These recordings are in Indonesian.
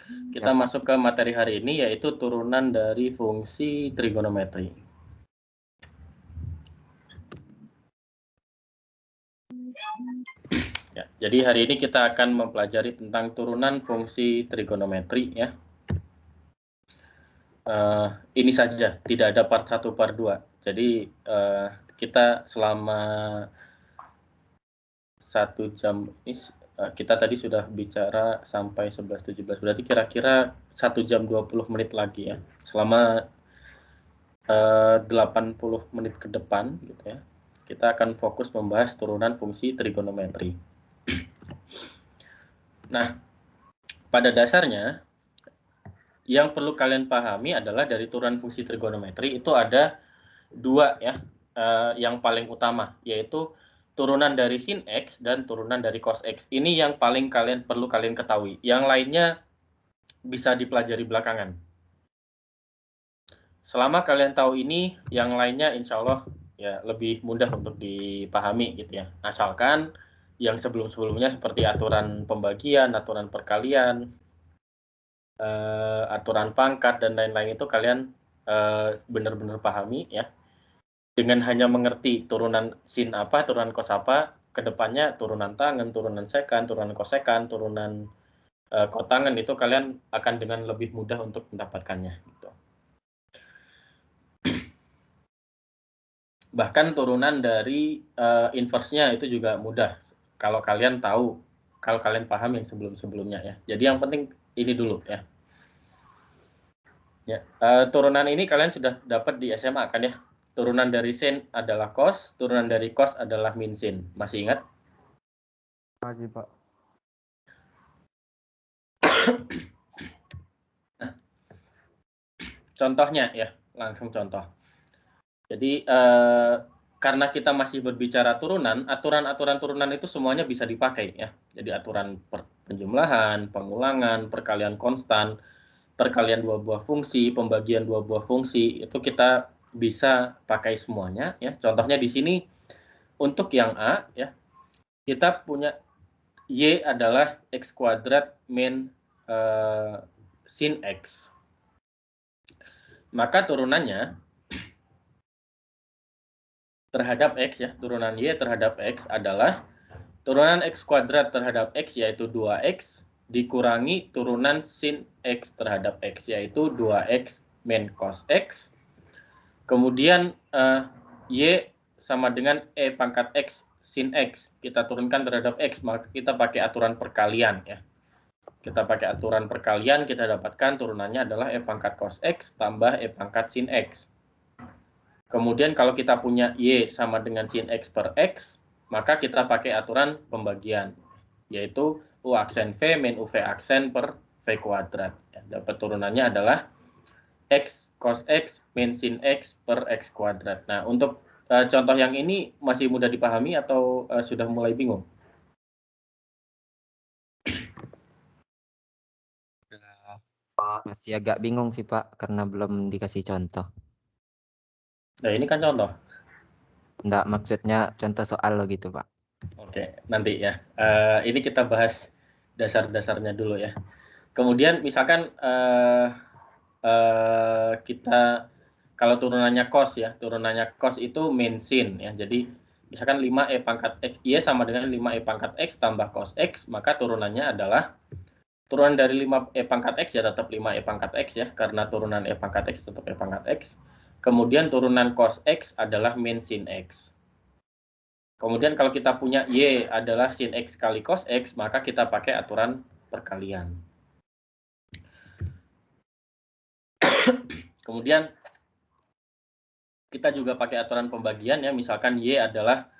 Kita masuk ke materi hari ini, yaitu turunan dari fungsi trigonometri. Ya, jadi hari ini kita akan mempelajari tentang turunan fungsi trigonometri ya. Ini saja, tidak ada part 1, part 2. Jadi kita selama 1 jam ini, kita tadi sudah bicara sampai 11.17, berarti kira-kira 1 jam 20 menit lagi ya. Selama 80 menit ke depan gitu ya. Kita akan fokus membahas turunan fungsi trigonometri. Nah, pada dasarnya yang perlu kalian pahami adalah dari turunan fungsi trigonometri itu ada dua ya, yang paling utama, yaitu turunan dari sin X dan turunan dari cos X. Ini yang paling perlu kalian ketahui. Yang lainnya bisa dipelajari belakangan. Selama kalian tahu ini, yang lainnya insya Allah ya lebih mudah untuk dipahami gitu ya. Asalkan yang sebelum-sebelumnya seperti aturan pembagian, aturan perkalian, aturan pangkat dan lain-lain itu kalian benar-benar pahami ya. Dengan hanya mengerti turunan sin apa, turunan cos apa, kedepannya turunan tangen, turunan sekan, turunan kosekan, turunan kotangen itu kalian akan dengan lebih mudah untuk mendapatkannya. Gitu. Bahkan turunan dari inverse-nya itu juga mudah kalau kalian tahu, kalau kalian paham yang sebelum-sebelumnya ya. Jadi yang penting ini dulu ya. Ya, turunan ini kalian sudah dapat di SMA kan ya. Turunan dari sin adalah cos, turunan dari cos adalah min sin. Masih ingat? Masih, Pak. Nah, contohnya ya, langsung contoh. Jadi karena kita masih berbicara turunan, aturan-aturan turunan itu semuanya bisa dipakai ya. Jadi aturan penjumlahan, pengulangan, perkalian konstan, perkalian dua buah fungsi, pembagian dua buah fungsi, itu kita bisa pakai semuanya ya. Contohnya di sini untuk yang A ya, kita punya Y adalah X kuadrat min sin X. Maka turunannya terhadap X ya, turunan Y terhadap X adalah turunan X kuadrat terhadap X yaitu 2X dikurangi turunan sin X terhadap X yaitu 2X min cos X. Kemudian Y sama dengan E pangkat X sin X. Kita turunkan terhadap X, maka kita pakai aturan perkalian ya. Kita pakai aturan perkalian, kita dapatkan turunannya adalah E pangkat cos X tambah E pangkat sin X. Kemudian kalau kita punya Y sama dengan sin X per X, maka kita pakai aturan pembagian, yaitu U aksen V min UV aksen per V kuadrat. Ya, dapat turunannya adalah X cos X min sin X per X kuadrat. Nah, untuk contoh yang ini masih mudah dipahami atau sudah mulai bingung? Pak, masih agak bingung sih Pak, karena belum dikasih contoh. Nah, ini kan contoh. Enggak, maksudnya contoh soal lo gitu Pak. Oke, nanti ya. Ini kita bahas dasar-dasarnya dulu ya. Kemudian misalkan kita kalau turunannya cos ya, turunannya cos itu min sin ya. Jadi misalkan 5E pangkat X, Y sama dengan 5E pangkat X tambah cos X, maka turunannya adalah turunan dari 5E pangkat X ya tetap 5E pangkat X ya, karena turunan E pangkat X tetap E pangkat X. Kemudian turunan cos X adalah min sin X. Kemudian kalau kita punya Y adalah sin X kali cos X, maka kita pakai aturan perkalian. Kemudian kita juga pakai aturan pembagian ya, misalkan Y adalah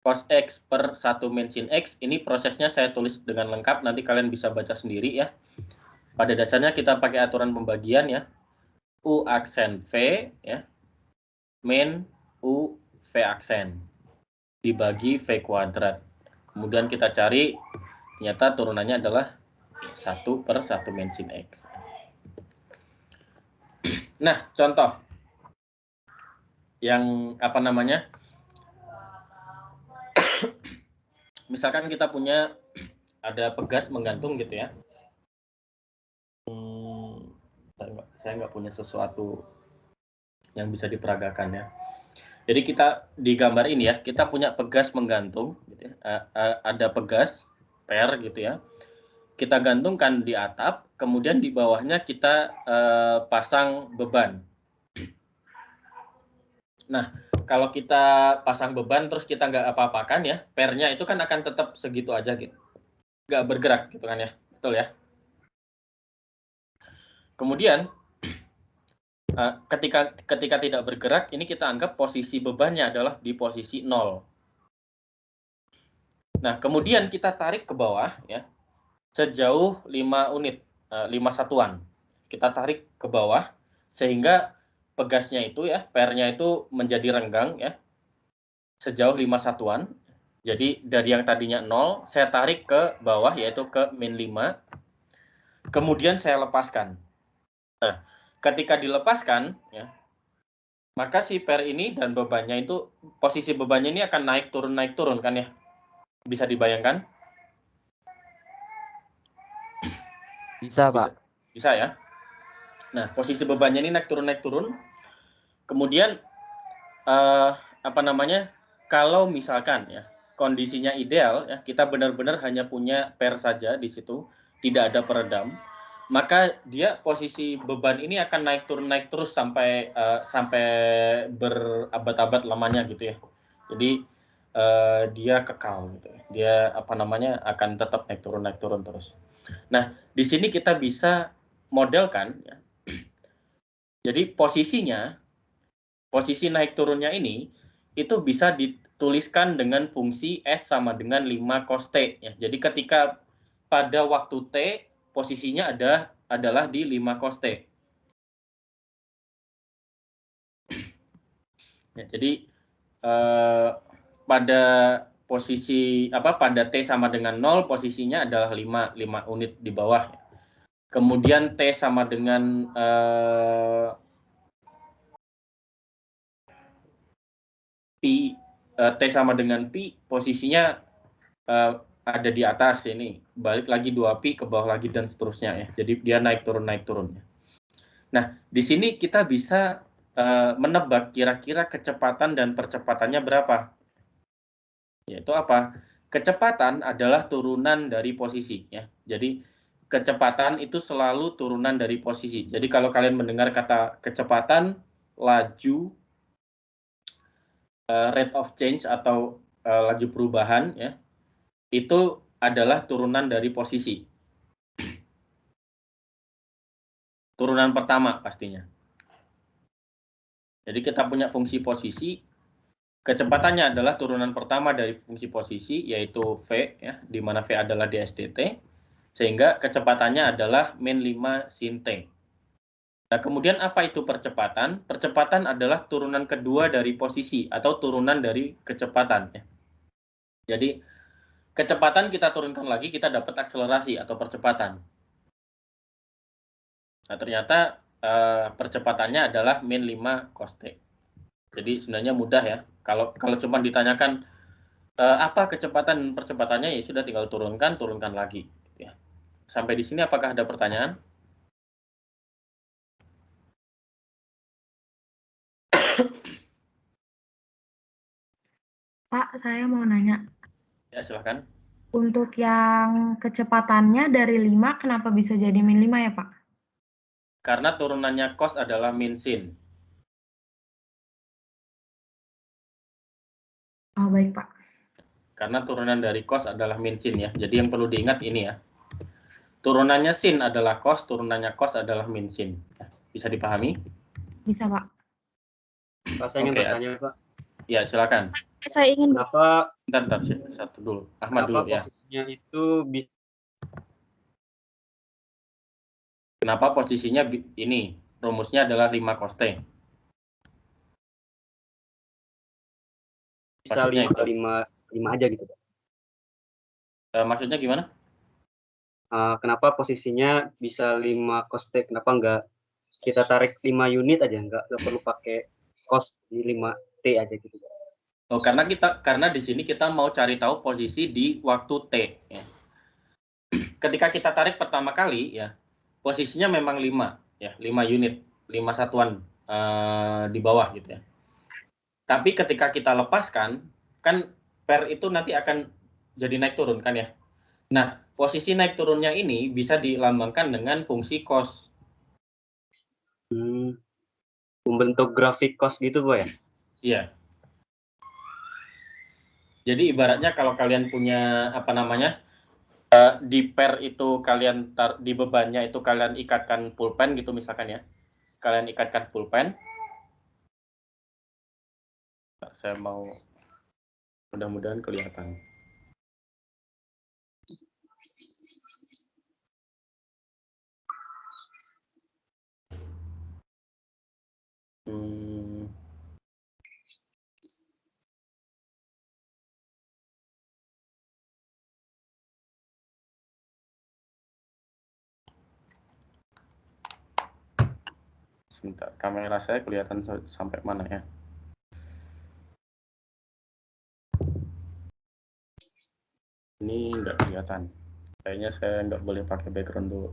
cos X per 1 min sin X. Ini prosesnya saya tulis dengan lengkap, nanti kalian bisa baca sendiri ya. Pada dasarnya kita pakai aturan pembagian ya. U aksen V ya, min U V aksen dibagi V kuadrat. Kemudian kita cari, ternyata turunannya adalah 1 per 1 min sin X. Nah, contoh yang apa namanya? Misalkan kita punya ada pegas menggantung gitu ya. saya nggak punya sesuatu yang bisa diperagakan ya. Jadi kita di gambar ini ya, kita punya pegas menggantung, gitu ya. Ada pegas per gitu ya. Kita gantungkan di atap, kemudian di bawahnya kita pasang beban. Nah, kalau kita pasang beban terus kita nggak apa-apakan ya, pernya itu kan akan tetap segitu aja gitu, nggak bergerak gitu kan ya, betul ya. Kemudian ketika tidak bergerak, ini kita anggap posisi bebannya adalah di posisi 0. Nah, kemudian kita tarik ke bawah ya, sejauh 5 unit, 5 satuan. Kita tarik ke bawah sehingga pegasnya itu ya, pernya itu menjadi renggang ya, sejauh 5 satuan. Jadi dari yang tadinya 0, saya tarik ke bawah yaitu ke min 5. Kemudian saya lepaskan. Nah, ketika dilepaskan ya, maka si per ini dan bebannya itu, posisi bebannya ini akan naik turun kan ya. Bisa dibayangkan? Bisa, Pak. Bisa ya. Nah, posisi bebannya ini naik turun. Kemudian kalau misalkan ya kondisinya ideal ya, kita benar-benar hanya punya per saja di situ, tidak ada peredam, maka dia posisi beban ini akan naik terus sampai berabad-abad lamanya gitu ya. Jadi dia kekal gitu. Dia akan tetap naik turun terus. Nah, di sini kita bisa modelkan ya. Jadi posisi naik turunnya ini itu bisa dituliskan dengan fungsi S sama dengan 5 cos T ya. Jadi ketika pada waktu T posisinya adalah di 5 cos T. Ya, jadi pada T sama dengan 0 posisinya adalah 5 unit di bawah. Kemudian T sama dengan T sama dengan pi posisinya ada di atas ini, balik lagi 2pi ke bawah lagi dan seterusnya ya. Jadi dia naik turun. Nah, di sini kita bisa menebak kira-kira kecepatan dan percepatannya berapa. Yaitu apa? Kecepatan adalah turunan dari posisi ya. Jadi kecepatan itu selalu turunan dari posisi. Jadi kalau kalian mendengar kata kecepatan, laju, rate of change atau laju perubahan ya, itu adalah turunan dari posisi. Turunan pertama pastinya. Jadi kita punya fungsi posisi, kecepatannya adalah turunan pertama dari fungsi posisi, yaitu V, ya, di mana V adalah dSdt, sehingga kecepatannya adalah min 5 sin T. Nah, kemudian apa itu percepatan? Percepatan adalah turunan kedua dari posisi, atau turunan dari kecepatan. Ya. Jadi, kecepatan kita turunkan lagi, kita dapat akselerasi atau percepatan. Nah, ternyata percepatannya adalah min 5 cos T. Jadi sebenarnya mudah ya. Kalau cuma ditanyakan apa kecepatan dan percepatannya, ya sudah tinggal turunkan lagi. Ya. Sampai di sini apakah ada pertanyaan? Pak, saya mau nanya. Ya, silahkan. Untuk yang kecepatannya dari 5, kenapa bisa jadi min 5 ya, Pak? Karena turunannya cos adalah min sin. Oh, baik, Pak. Karena turunan dari cos adalah min sin ya. Jadi yang perlu diingat ini ya. Turunannya sin adalah cos, turunannya cos adalah min sin. Bisa dipahami? Bisa, Pak. Pak, saya ingin bertanya, Pak. Ya, silakan. Saya ingin... Kenapa... Bentar, satu dulu. Ahmad dulu ya. Posisinya itu bisa... Kenapa posisinya ini? Rumusnya adalah 5 cos T. Bisa 5 aja gitu, Pak. Maksudnya gimana? Kenapa posisinya bisa 5 cos T? Kenapa nggak kita tarik 5 unit aja? Nggak perlu pakai cos di 5T aja gitu, Pak. Oh, karena di sini kita mau cari tahu posisi di waktu T. Ya. Ketika kita tarik pertama kali, ya posisinya memang 5. ya, 5 unit, 5 satuan di bawah gitu ya. Tapi ketika kita lepaskan, kan per itu nanti akan jadi naik turun kan ya. Nah, posisi naik turunnya ini bisa dilambangkan dengan fungsi cos. Membentuk grafik cos gitu, Pak ya? Iya. Jadi ibaratnya kalau kalian punya apa namanya, di per itu kalian di bebannya itu kalian ikatkan pulpen gitu misalkan ya. Kalian ikatkan pulpen. Saya mau, mudah-mudahan kelihatan. Sebentar, kamera saya kelihatan sampai mana ya? Ini nggak kelihatan. Kayaknya saya nggak boleh pakai background dulu.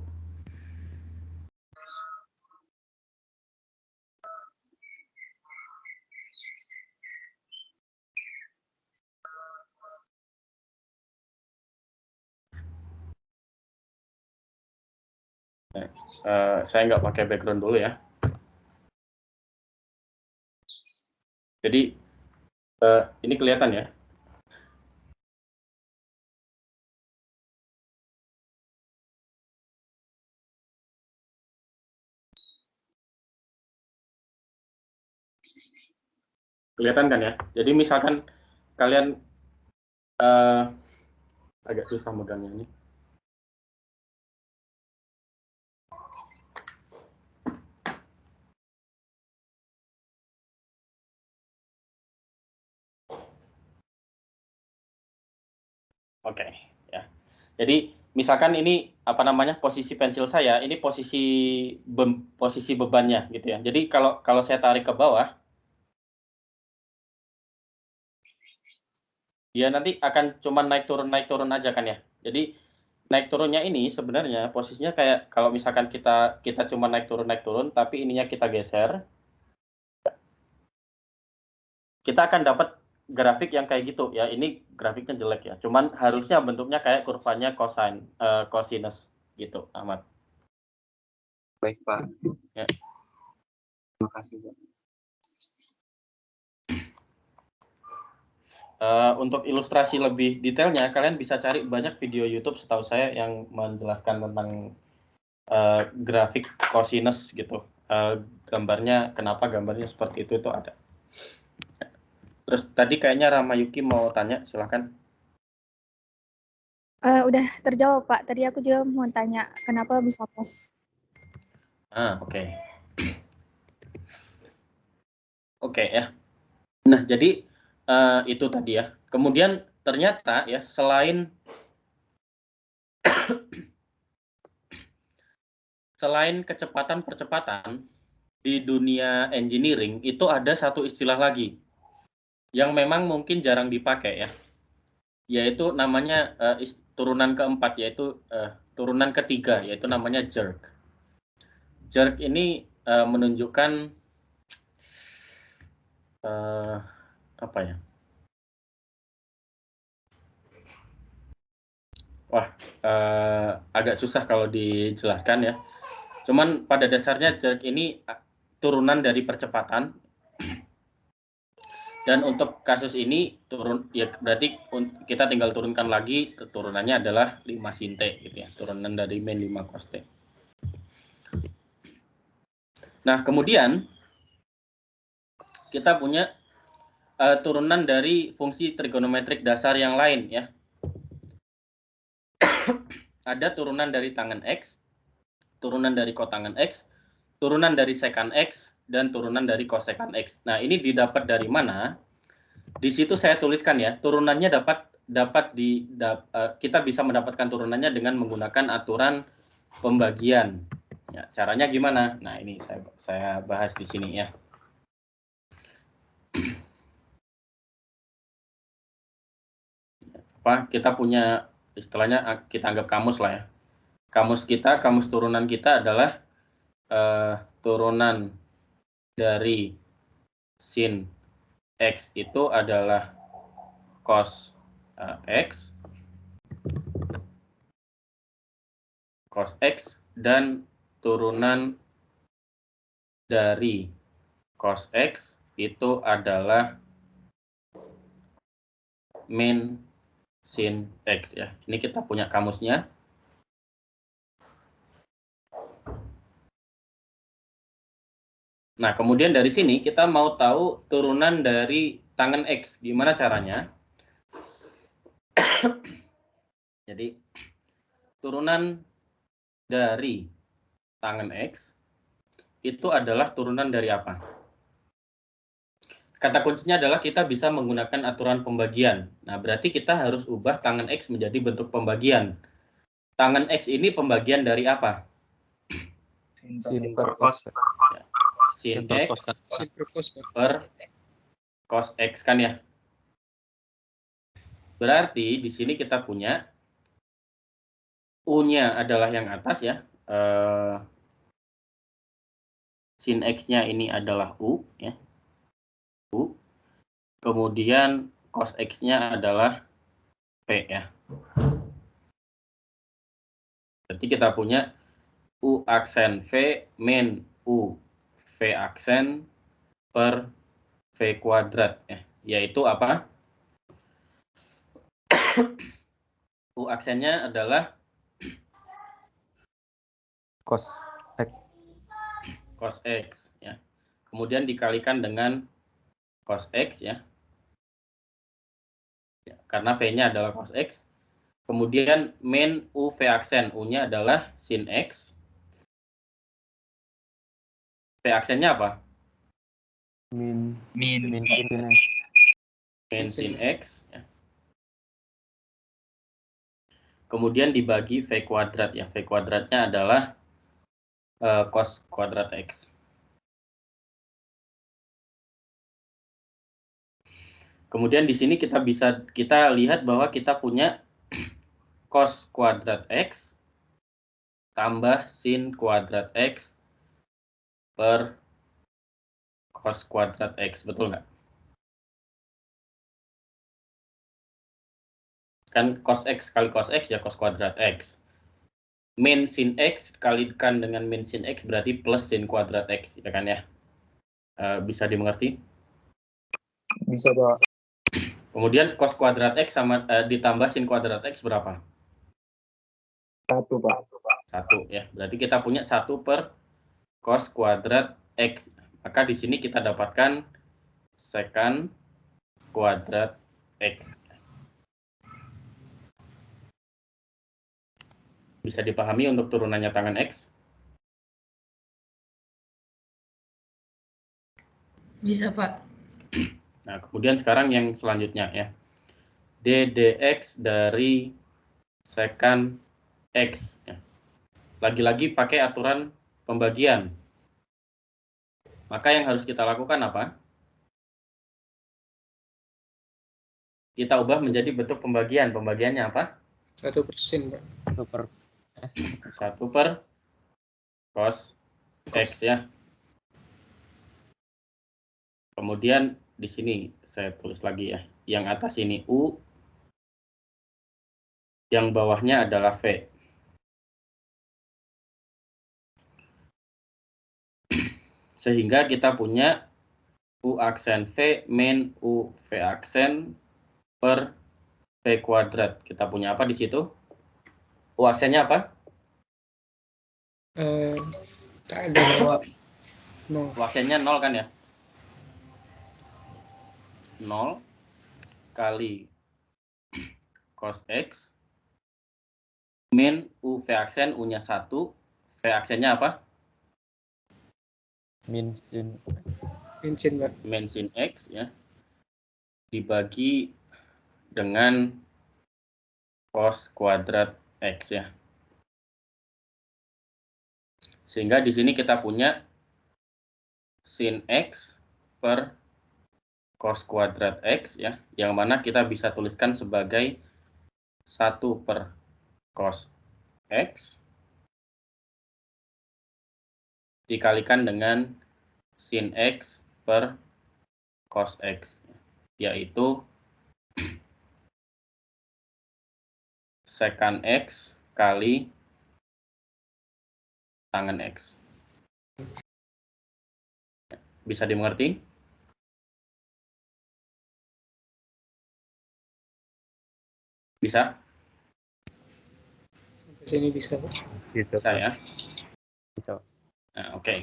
Nah, saya nggak pakai background dulu ya. Jadi ini kelihatan ya. Kelihatan kan ya. Jadi misalkan kalian agak susah megangnya ini. Oke, ya. Jadi misalkan ini apa namanya, posisi pensil saya, ini posisi bebannya gitu ya. Jadi kalau saya tarik ke bawah, dia nanti akan cuma naik turun aja kan ya. Jadi naik turunnya ini sebenarnya posisinya kayak kalau misalkan kita cuma naik turun, tapi ininya kita geser, kita akan dapat grafik yang kayak gitu ya. Ini grafiknya jelek ya, cuman harusnya bentuknya kayak kurvanya cosinus gitu, Ahmad. Baik, Pak. Ya. Terima kasih, Pak. Untuk ilustrasi lebih detailnya, kalian bisa cari banyak video YouTube setahu saya yang menjelaskan tentang grafik cosinus gitu. Gambarnya, kenapa gambarnya seperti itu ada. Terus tadi kayaknya Ramayuki mau tanya, silakan. Udah terjawab, Pak. Tadi aku juga mau tanya, kenapa bisa cos? Oke. Oke ya. Nah, jadi itu tadi ya. Kemudian ternyata ya, selain kecepatan-percepatan di dunia engineering, itu ada satu istilah lagi yang memang mungkin jarang dipakai ya, yaitu namanya turunan keempat, yaitu turunan ketiga, yaitu namanya jerk. Jerk ini menunjukkan apa ya? Wah, agak susah kalau dijelaskan ya. Cuman pada dasarnya jerk ini turunan dari percepatan. Dan untuk kasus ini ya berarti kita tinggal turunkan lagi, turunannya adalah 5 sinte gitu ya, turunan dari min 5 cos T. Nah, kemudian kita punya turunan dari fungsi trigonometrik dasar yang lain ya. Ada turunan dari tangen X, turunan dari kotangen X, turunan dari sekan X, dan turunan dari kosekan X. Nah, ini didapat dari mana? Di situ saya tuliskan ya, turunannya kita bisa mendapatkan turunannya dengan menggunakan aturan pembagian. Ya, caranya gimana? Nah, ini saya bahas di sini ya. Kita punya istilahnya, kita anggap kamus lah ya. Kamus turunan kita adalah turunan dari sin X itu adalah cos X, dan turunan dari cos X itu adalah min sin X ya. Ini kita punya kamusnya. Nah, kemudian dari sini kita mau tahu turunan dari tangen X. Gimana caranya? Jadi, turunan dari tangen X itu adalah turunan dari apa? Kata kuncinya adalah kita bisa menggunakan aturan pembagian. Nah, berarti kita harus ubah tangen X menjadi bentuk pembagian. Tangen X ini pembagian dari apa? Sin per cos. Sin Per X cos kan. per cos X kan ya. Berarti di sini kita punya U-nya adalah yang atas ya. Sin X-nya ini adalah U ya. U. Kemudian cos X-nya adalah P ya. Berarti kita punya U aksen V min U V aksen per V kuadrat ya. Yaitu apa? U aksennya adalah Cos X. cos X ya. Kemudian dikalikan dengan cos X ya. Karena V-nya adalah cos X. Kemudian min U V aksen, U-nya adalah sin X. V aksennya apa? Min sin X. Min sin X ya. Kemudian dibagi V kuadrat ya. V kuadratnya adalah cos kuadrat X. Kemudian di sini kita lihat bahwa kita punya cos kuadrat X tambah sin kuadrat X per cos kuadrat X. Betul nggak? Kan cos X kali cos X ya cos kuadrat X. Min sin X kalikan dengan min sin X berarti plus sin kuadrat X. Ya kan ya? Bisa dimengerti? Bisa, Pak. Kemudian cos kuadrat X sama ditambah sin kuadrat X berapa? 1, Pak. 1 ya. Berarti kita punya 1 per cos kuadrat X. Maka di sini kita dapatkan secant kuadrat X. Bisa dipahami untuk turunannya tangen X? Bisa, Pak. Nah, kemudian sekarang yang selanjutnya ya. ddx dari secant X. Ya. Lagi-lagi pakai aturan pembagian. Maka yang harus kita lakukan apa? Kita ubah menjadi bentuk pembagian. Pembagiannya apa? 1 persen, Pak. 1 per cos X ya. Kemudian di sini saya tulis lagi ya. Yang atas ini U, yang bawahnya adalah V. Sehingga kita punya U aksen V min U V aksen per V kuadrat. Kita punya apa di situ? U aksennya apa? Tak ada, Pak. U aksennya 0 kan ya? 0 kali cos X min U V aksen, U-nya 1. V aksennya apa? Min sin Pak. Min sin X ya. Dibagi dengan cos kuadrat X ya. Sehingga di sini kita punya sin X per cos kuadrat X ya, yang mana kita bisa tuliskan sebagai 1 per cos X dikalikan dengan sin X per cos X, yaitu secant X kali tangen X. Bisa dimengerti? Bisa? Sampai sini bisa, Pak. Bisa, Bisa ya? Bisa. Nah, oke.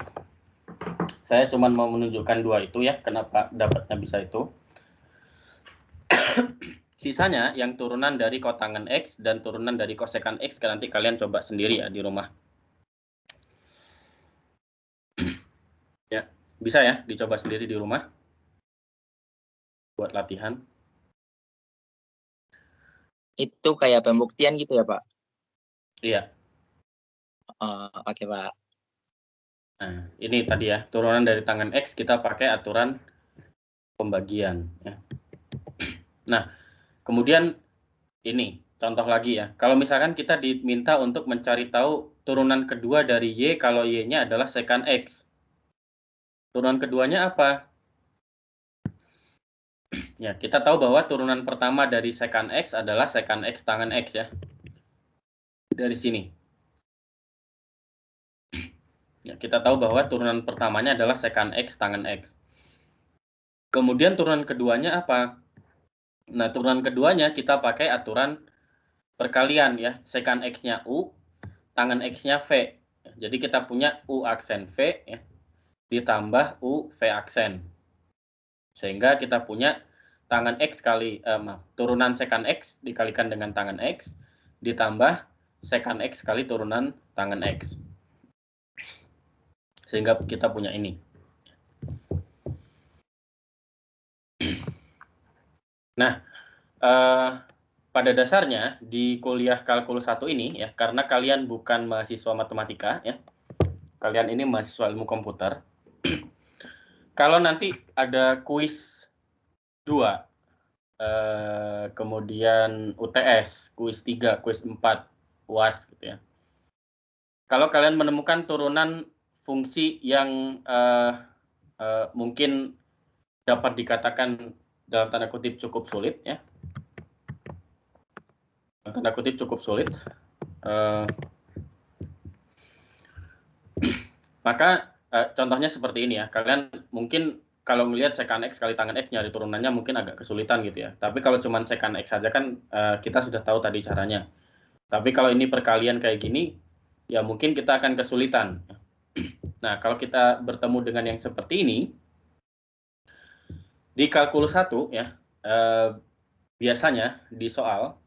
Saya cuma mau menunjukkan dua itu ya, kenapa dapatnya bisa itu. Sisanya yang turunan dari kotangen X dan turunan dari kosekan X, nanti kalian coba sendiri ya di rumah. Ya, bisa ya dicoba sendiri di rumah buat latihan. Itu kayak pembuktian gitu ya, Pak? Iya. Oke, Pak. Nah, ini tadi ya, turunan dari tangan X kita pakai aturan pembagian ya. Nah, kemudian ini contoh lagi ya. Kalau misalkan kita diminta untuk mencari tahu turunan kedua dari Y kalau Y-nya adalah secant X. Turunan keduanya apa? Ya, kita tahu bahwa turunan pertama dari secant X adalah secant X tangen X ya. Dari sini. Ya, kita tahu bahwa turunan pertamanya adalah secant X tangen X. Kemudian turunan keduanya apa? Nah, turunan keduanya kita pakai aturan perkalian ya. Secant X-nya U, tangen X-nya V. Jadi kita punya U aksen V ya, ditambah U V aksen. Sehingga kita punya tangen X kali, turunan secant X dikalikan dengan tangen X, ditambah secant X kali turunan tangen X. Sehingga kita punya ini. Nah, pada dasarnya di kuliah kalkulus 1 ini ya, karena kalian bukan mahasiswa matematika ya, kalian ini mahasiswa ilmu komputer. Kalau nanti ada kuis 2, kemudian UTS, kuis 3, kuis 4, UAS gitu ya. Kalau kalian menemukan turunan fungsi yang mungkin dapat dikatakan dalam tanda kutip cukup sulit ya, tanda kutip cukup sulit, maka contohnya seperti ini ya. Kalian mungkin kalau melihat secant X kali tangen X nyari turunannya mungkin agak kesulitan gitu ya. Tapi kalau cuma secant X saja kan kita sudah tahu tadi caranya. Tapi kalau ini perkalian kayak gini, ya mungkin kita akan kesulitan. Nah, kalau kita bertemu dengan yang seperti ini, di kalkulus 1 ya, biasanya di soal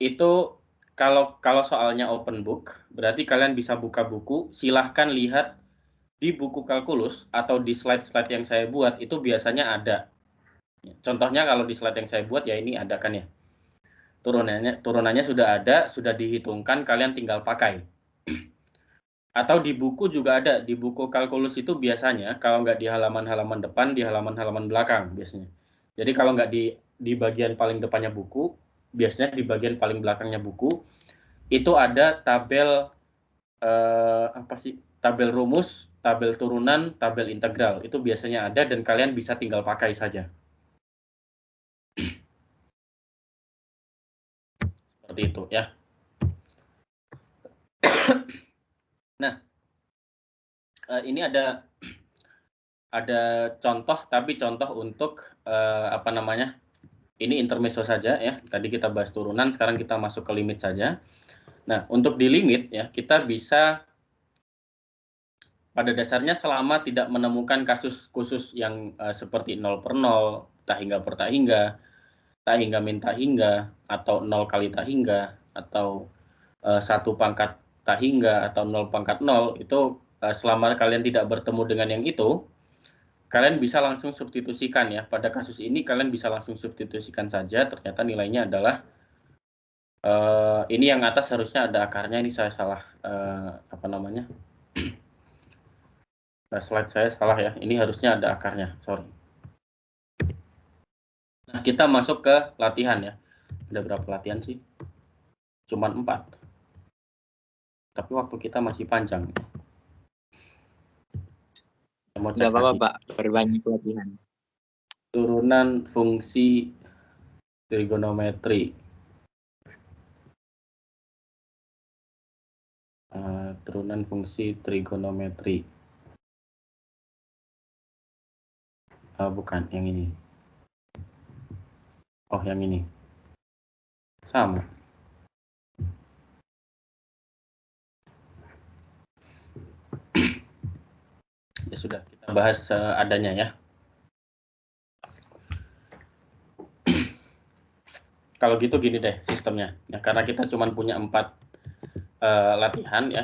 itu kalau soalnya open book, berarti kalian bisa buka buku, silahkan lihat di buku kalkulus atau di slide-slide yang saya buat itu biasanya ada. Contohnya kalau di slide yang saya buat ya ini ada kan ya. Turunannya sudah ada, sudah dihitungkan, kalian tinggal pakai. Atau di buku juga ada, di buku kalkulus itu biasanya kalau nggak di halaman-halaman depan, di halaman-halaman belakang biasanya. Jadi kalau nggak di bagian paling depannya buku, biasanya di bagian paling belakangnya buku, itu ada tabel tabel rumus, tabel turunan, tabel integral. Itu biasanya ada dan kalian bisa tinggal pakai saja. Seperti itu ya. Nah, ini ada contoh, tapi contoh untuk apa namanya? Ini intermezzo saja ya. Tadi kita bahas turunan, sekarang kita masuk ke limit saja. Nah, untuk di limit ya, kita bisa pada dasarnya selama tidak menemukan kasus khusus yang seperti 0 per 0, tak hingga per tak hingga, tak hingga min tak hingga, atau 0 kali tak hingga, atau 1 pangkat tak hingga, atau 0 pangkat 0, itu selama kalian tidak bertemu dengan yang itu, kalian bisa langsung substitusikan ya. Pada kasus ini kalian bisa langsung substitusikan saja, ternyata nilainya adalah ini yang atas harusnya ada akarnya, ini saya salah apa namanya? Slide saya salah ya, ini harusnya ada akarnya, sorry. Nah, kita masuk ke latihan ya. Ada berapa latihan sih? Cuman 4. Tapi waktu kita masih panjang. mau Nggak cek apa-apa, lagi. Pak. Perbanyak pelatihan. Turunan fungsi trigonometri. Turunan fungsi trigonometri. Bukan, yang ini. Oh, yang ini. Sama. Ya sudah, kita bahas seadanya ya. Kalau gitu gini deh sistemnya. Ya, karena kita cuma punya 4 latihan ya.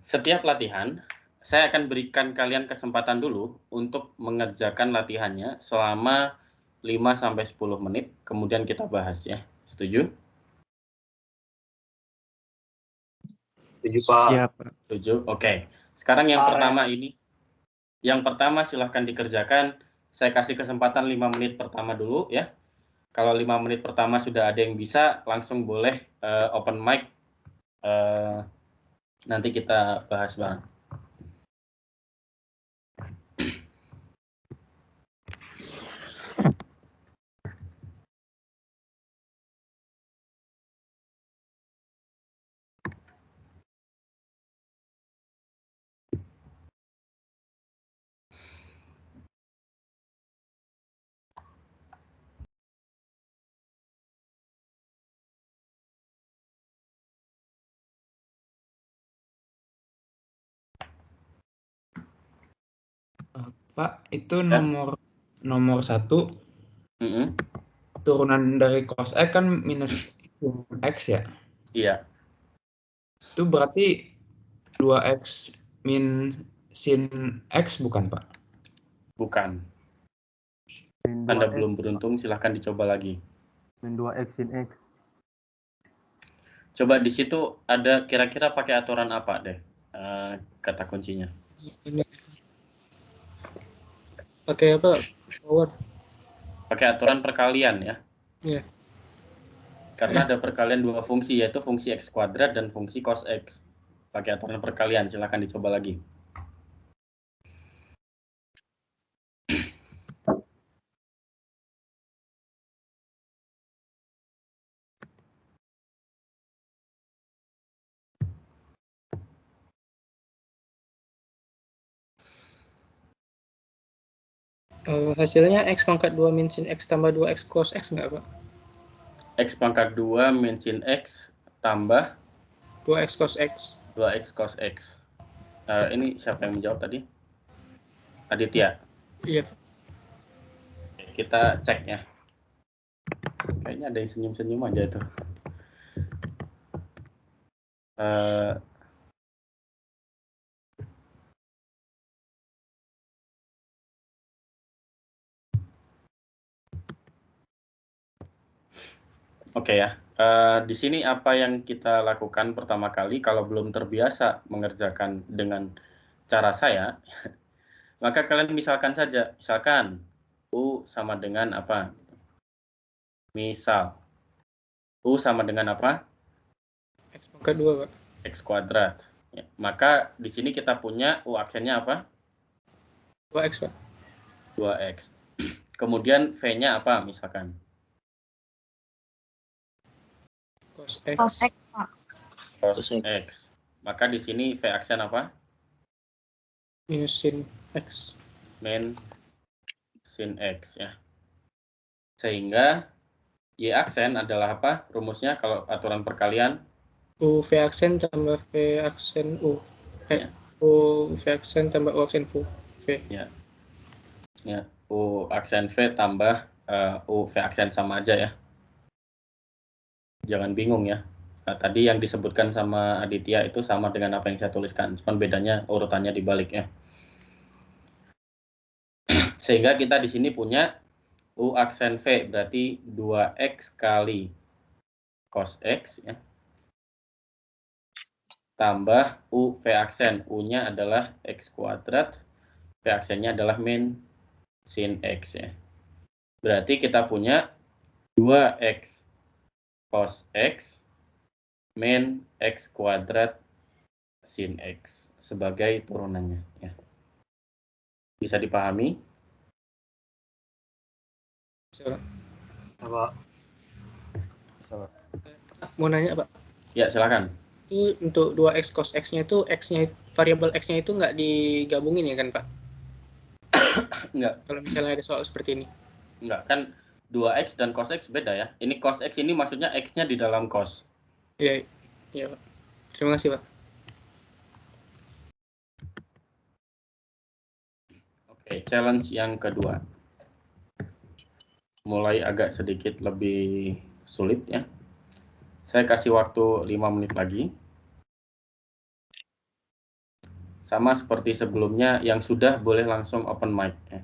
Setiap latihan, saya akan berikan kalian kesempatan dulu untuk mengerjakan latihannya selama 5-10 menit, kemudian kita bahas ya. Setuju? Setuju, Pak. Siap. Setuju? Oke. Sekarang yang pertama ini. Yang pertama silahkan dikerjakan. Saya kasih kesempatan 5 menit pertama dulu ya. Kalau 5 menit pertama sudah ada yang bisa, langsung boleh open mic. Nanti kita bahas bareng. Pak, itu Ya. nomor 1 Mm-mm. turunan dari cos X kan minus X ya. Iya. Itu berarti 2X min sin X bukan, Pak? Bukan. Anda belum beruntung, silahkan dicoba lagi. Min 2x sin x. Coba di situ ada kira-kira pakai aturan apa deh kata kuncinya? Ini pakai apa? Power. Pakai aturan perkalian ya. Iya. Karena ada perkalian 2 fungsi, yaitu fungsi x kuadrat dan fungsi cos x. Pakai aturan perkalian, silahkan dicoba lagi. Hasilnya X pangkat 2 min sin X tambah 2X cos X nggak, Pak? X pangkat 2 min sin x tambah 2X cos X. 2x cos x. Ini siapa yang menjawab tadi? Aditya. Iya. Kita cek ya. Kayaknya ada yang senyum-senyum aja itu. Oke ya. Di sini apa yang kita lakukan pertama kali kalau belum terbiasa mengerjakan dengan cara saya, maka kalian misalkan saja, misalkan U sama dengan apa? Misal U sama dengan apa? X pangkat 2, Pak. X kuadrat. Ya, maka di sini kita punya U aksennya apa? 2X, Pak. 2x. Kemudian V-nya apa misalkan? Cos X. Cos X, Pak. Cos x. Maka di sini V aksen apa? Minus sin X. Min sin x ya. Sehingga Y aksen adalah apa? Rumusnya kalau aturan perkalian? U V aksen tambah V aksen U. Ya. U V aksen tambah U aksen V. Ya. Ya, U aksen V tambah U V aksen sama aja ya. Jangan bingung ya. Nah, tadi yang disebutkan sama Aditya itu sama dengan apa yang saya tuliskan, cuman bedanya urutannya dibalik ya. Sehingga kita di sini punya U aksen V berarti 2x kali cos x ya. Tambah U V aksen, U-nya adalah x kuadrat, V aksennya adalah min sin x ya. Berarti kita punya 2x cos x min x kuadrat sin x sebagai turunannya ya. Bisa dipahami? Bisa, Pak. Apa? Mau nanya, Pak. Ya, silakan. Itu untuk 2x cos x-nya itu variabel x-nya itu nggak digabungin ya kan, Pak? Enggak. Kalau misalnya ada soal seperti ini. Enggak, kan 2x dan cos x beda ya. Ini cos x ini maksudnya x-nya di dalam cos. Iya, iya, Pak. Terima kasih, Pak. Oke, challenge yang kedua. Mulai agak sedikit lebih sulit ya. Saya kasih waktu 5 menit lagi. Sama seperti sebelumnya, yang sudah boleh langsung open mic ya.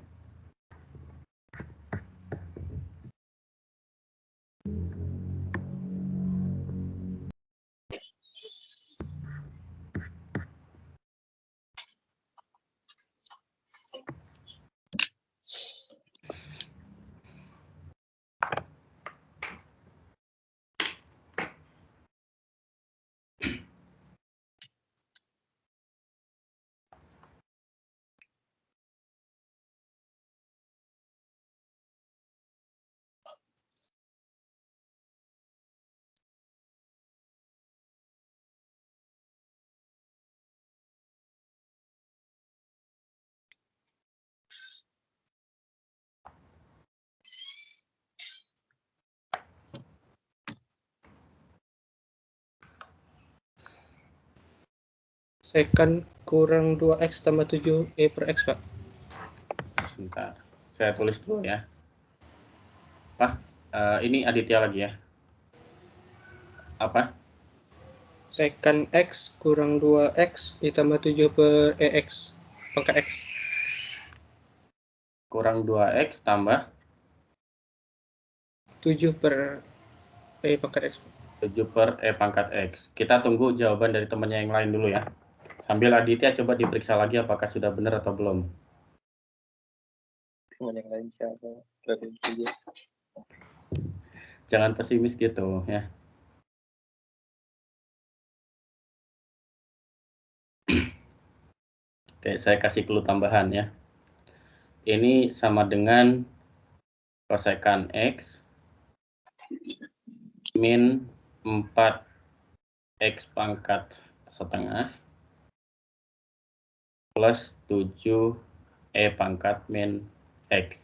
Secant kurang 2x tambah 7e per x, Pak. Sebentar, saya tulis dulu ya. Apa? Ini Aditya lagi ya. Apa? Secant x kurang 2x ditambah 7 per ex pangkat x. Kurang 2x tambah 7 per e pangkat x. 7 per E pangkat X. Kita tunggu jawaban dari temannya yang lain dulu ya. Sambil Aditya coba diperiksa lagi apakah sudah benar atau belum. Teman yang lain siapa? Jangan pesimis gitu ya. Oke, saya kasih clue tambahan ya. Ini sama dengan kosekan X min 4x pangkat setengah plus 7e pangkat min X.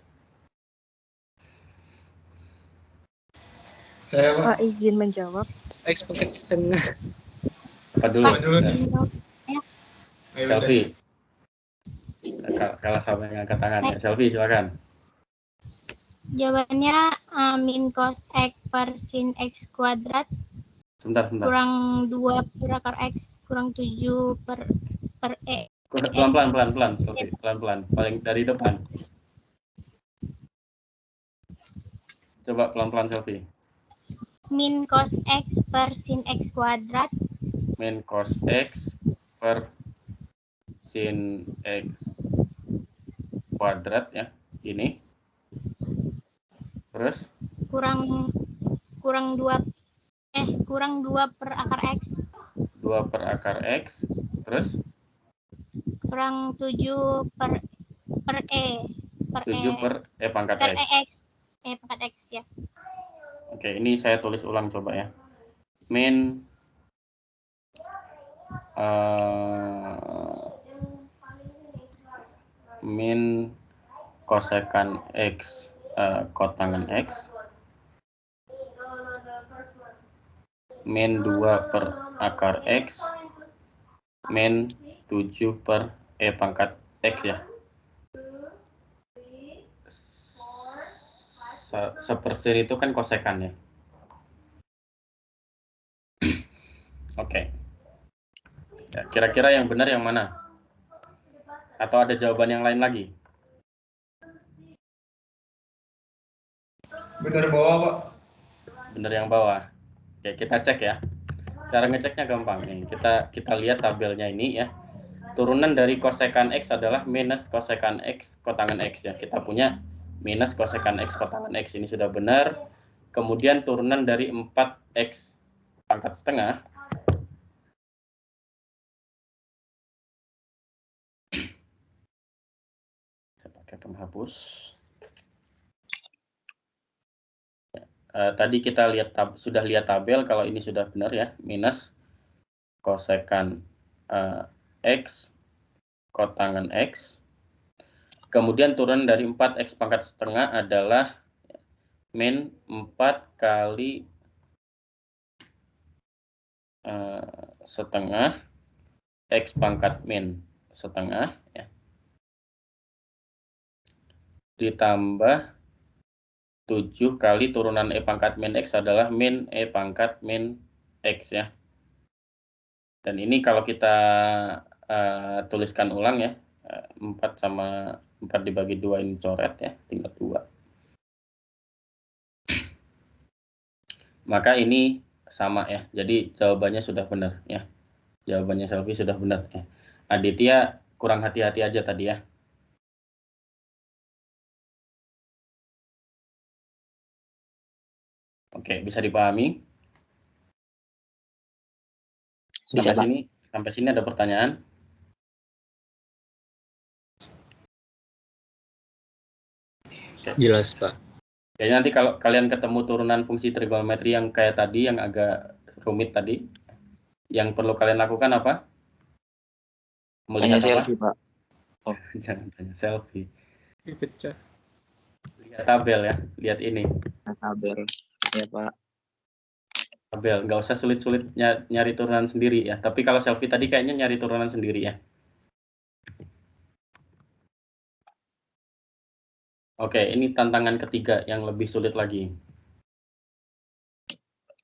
Saya, Pak. Pak izin menjawab. X pangkat setengah. Apa dulu? Pak izin menjawab. Selfie. Kalau sama yang angkat tangan. Selfie, silakan. Jawabannya min cos x per sin x kuadrat Sebentar. kurang 2 per akar x kurang 7 per e. Pelan-pelan, Selfie. Pelan-pelan. Paling dari depan. Coba pelan-pelan, Selfie. Min cos x per sin x kuadrat. Min cos x per sin x kuadrat ya. Ini. Terus kurang 2 per akar x 2 per akar x, terus kurang 7 per e 7 per e pangkat per x. e pangkat x ya. Oke, ini saya tulis ulang coba ya. Min min kosekan x kotangan x min 2 per akar x min 7 per e pangkat x ya. Sepersen itu kan kosekan ya. Oke. Ya, kira-kira yang benar yang mana? Atau ada jawaban yang lain lagi? Benar bawah, Pak. Benar yang bawah. Oke, kita cek ya. Cara ngeceknya gampang nih. Kita lihat tabelnya ini ya. Turunan dari kosekan x adalah minus kosekan x kotangan x ya. Kita punya minus kosekan x kotangan x, ini sudah benar. Kemudian turunan dari 4x pangkat setengah pakai penghapus. Tadi kita sudah lihat tabel, kalau ini sudah benar ya, minus kosekan X, kotangen X. Kemudian turun dari 4X pangkat setengah adalah min 4 kali setengah X pangkat min setengah ya. Ditambah 7 kali turunan E pangkat min X adalah min E pangkat min X ya. Dan ini kalau kita tuliskan ulang ya, 4 sama 4 dibagi 2 ini coret ya, tinggal 2. Maka ini sama ya, jadi jawabannya sudah benar ya. Jawabannya Selvi sudah benar ya. Aditya kurang hati-hati aja tadi ya. Oke, bisa dipahami? Bisa, Pak. Sampai sini ada pertanyaan? Oke. Jelas, Pak. Jadi nanti kalau kalian ketemu turunan fungsi trigonometri yang kayak tadi, yang agak rumit tadi, yang perlu kalian lakukan apa? Tanya Melihat apa? selfie, Pak. Oh, jangan tanya selfie. Dipecah. Lihat tabel ya, lihat ini. Tabel. Ya, Pak. Tabel, nggak usah sulit-sulit nyari turunan sendiri ya. Tapi kalau selfie tadi kayaknya nyari turunan sendiri ya. Oke, ini tantangan ketiga yang lebih sulit lagi.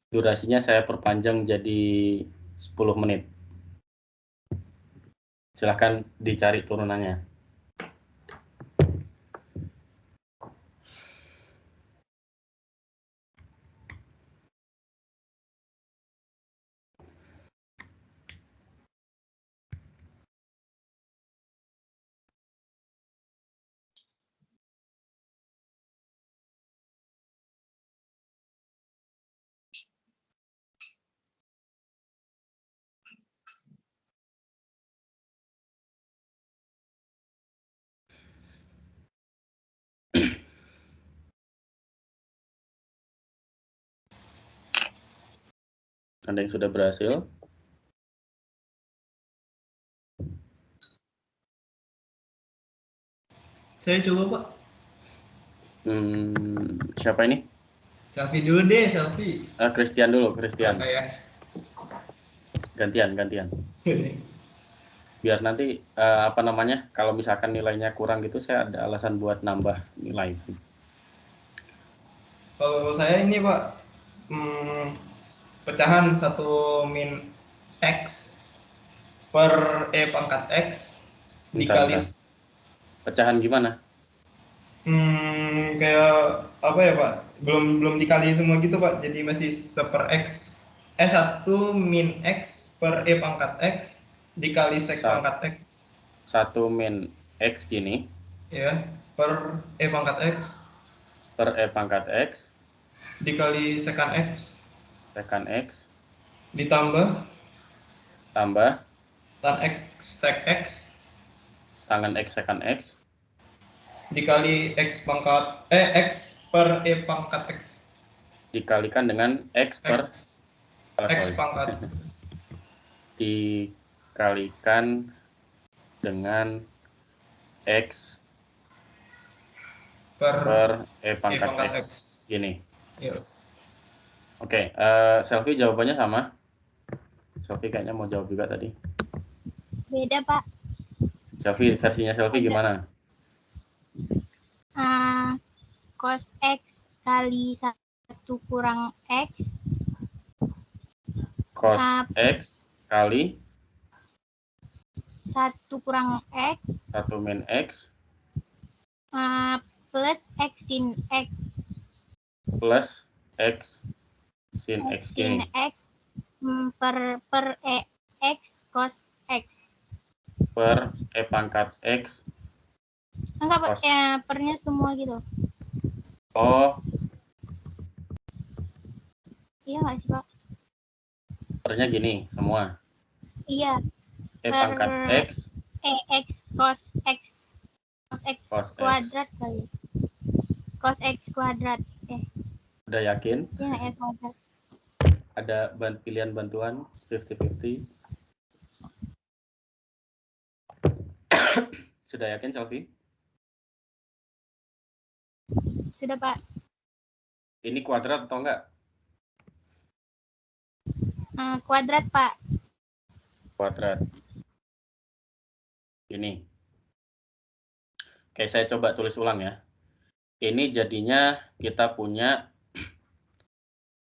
Durasinya saya perpanjang jadi 10 menit. Silahkan dicari turunannya. Ada yang sudah berhasil? Saya coba, Pak. Siapa ini? Selfie dulu deh, selfie. Christian dulu, Christian. Saya. Gantian. Biar nanti kalau misalkan nilainya kurang gitu, saya ada alasan buat nambah nilai. Kalau saya ini, Pak, pecahan 1 min X per E pangkat X dikali. Pecahan gimana? Kayak apa ya, Pak? Belum dikali semua gitu, Pak. Jadi masih 1 X. 1 min X per E pangkat X dikali sek pangkat X. 1 min X gini. Ya, per E pangkat X. Per E pangkat X. Dikali sekan X. Sekan X. Ditambah. Tambah. Tan X sek X. Tangan X sekan X. Dikali X per E pangkat X. Dikalikan dengan X per X pangkat. Dikalikan dengan X per E pangkat X. Gini. Iya. Oke, Selfie jawabannya sama. Selfie kayaknya mau jawab juga tadi. Beda, Pak. Selfie, versinya Selfie gimana? Cos X kali 1 kurang X. Cos X kali 1 kurang X. 1 min X. Plus X sin X. Plus X sin X Sin ini. X per E X cos X. Per E pangkat X. Enggak, Pak, ya, pernya semua gitu. Oh. Iya nggak sih, Pak? Pernya gini semua. Iya. E pangkat X. E X cos X cos X Cos X. kuadrat kali. Cos X kuadrat. Udah yakin? Ya, kuadrat. Ada pilihan bantuan 50-50. Sudah yakin, Selvi? Sudah, Pak. Ini kuadrat atau enggak? Kuadrat, Pak. Kuadrat. Ini. Oke, saya coba tulis ulang ya. Ini jadinya kita punya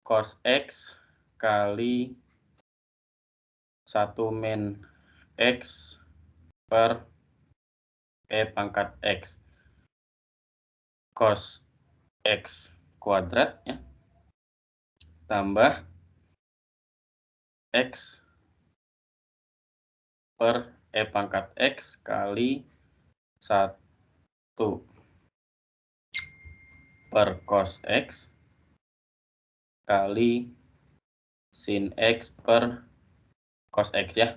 cos X kali 1 min X per E pangkat X. Cos X kuadrat ya. Tambah X per E pangkat X kali 1 per cos X kali sin X per cos X ya.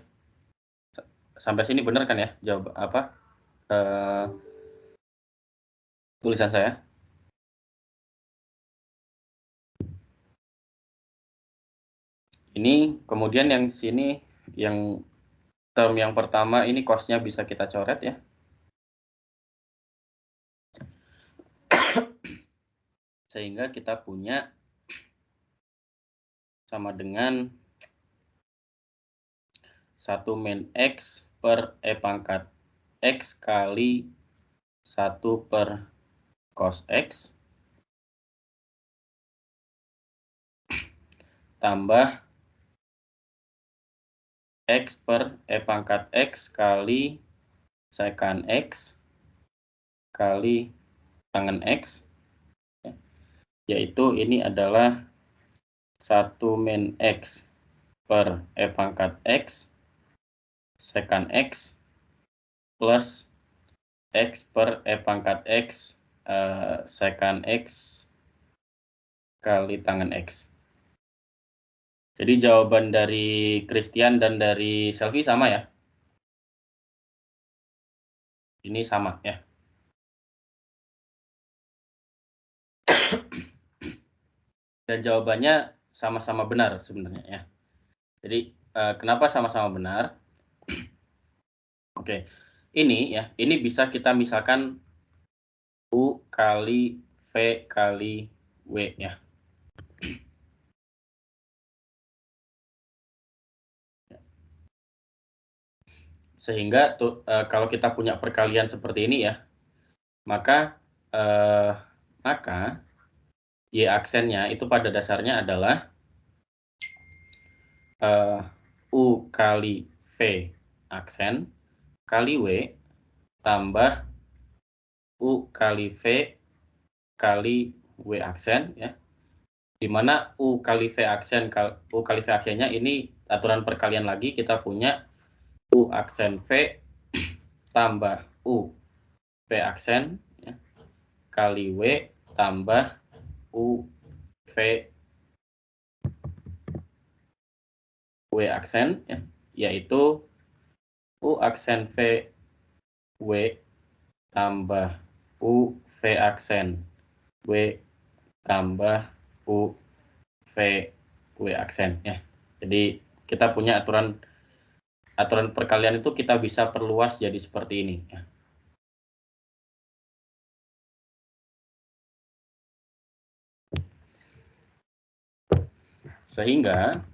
Sampai sini benar kan ya? Jawab apa? Tulisan saya. Ini kemudian yang sini, yang term yang pertama ini cos-nya bisa kita coret ya. Sehingga kita punya sama dengan 1 min X per E pangkat X kali 1 per cos X tambah X per E pangkat X kali secant X kali tangen X, yaitu ini adalah 1 min X per E pangkat X secant X plus X per E pangkat X secant X kali tangen X. Jadi jawaban dari Christian dan dari Selvi sama ya? Ini sama ya. Dan jawabannya sama-sama benar sebenarnya ya. Jadi kenapa sama-sama benar? Oke, ini ya, ini bisa kita misalkan U kali V kali W ya. Sehingga kalau kita punya perkalian seperti ini ya, maka Y aksennya itu pada dasarnya adalah U kali V aksen kali W tambah U kali V kali W aksen ya. Di mana U kali V aksennya ini aturan perkalian lagi, kita punya U aksen V tambah U V aksen ya, kali W tambah U V W aksen ya, yaitu U aksen V W tambah U V aksen W tambah U V W aksen ya. Jadi kita punya aturan perkalian itu kita bisa perluas jadi seperti ini ya. Sehingga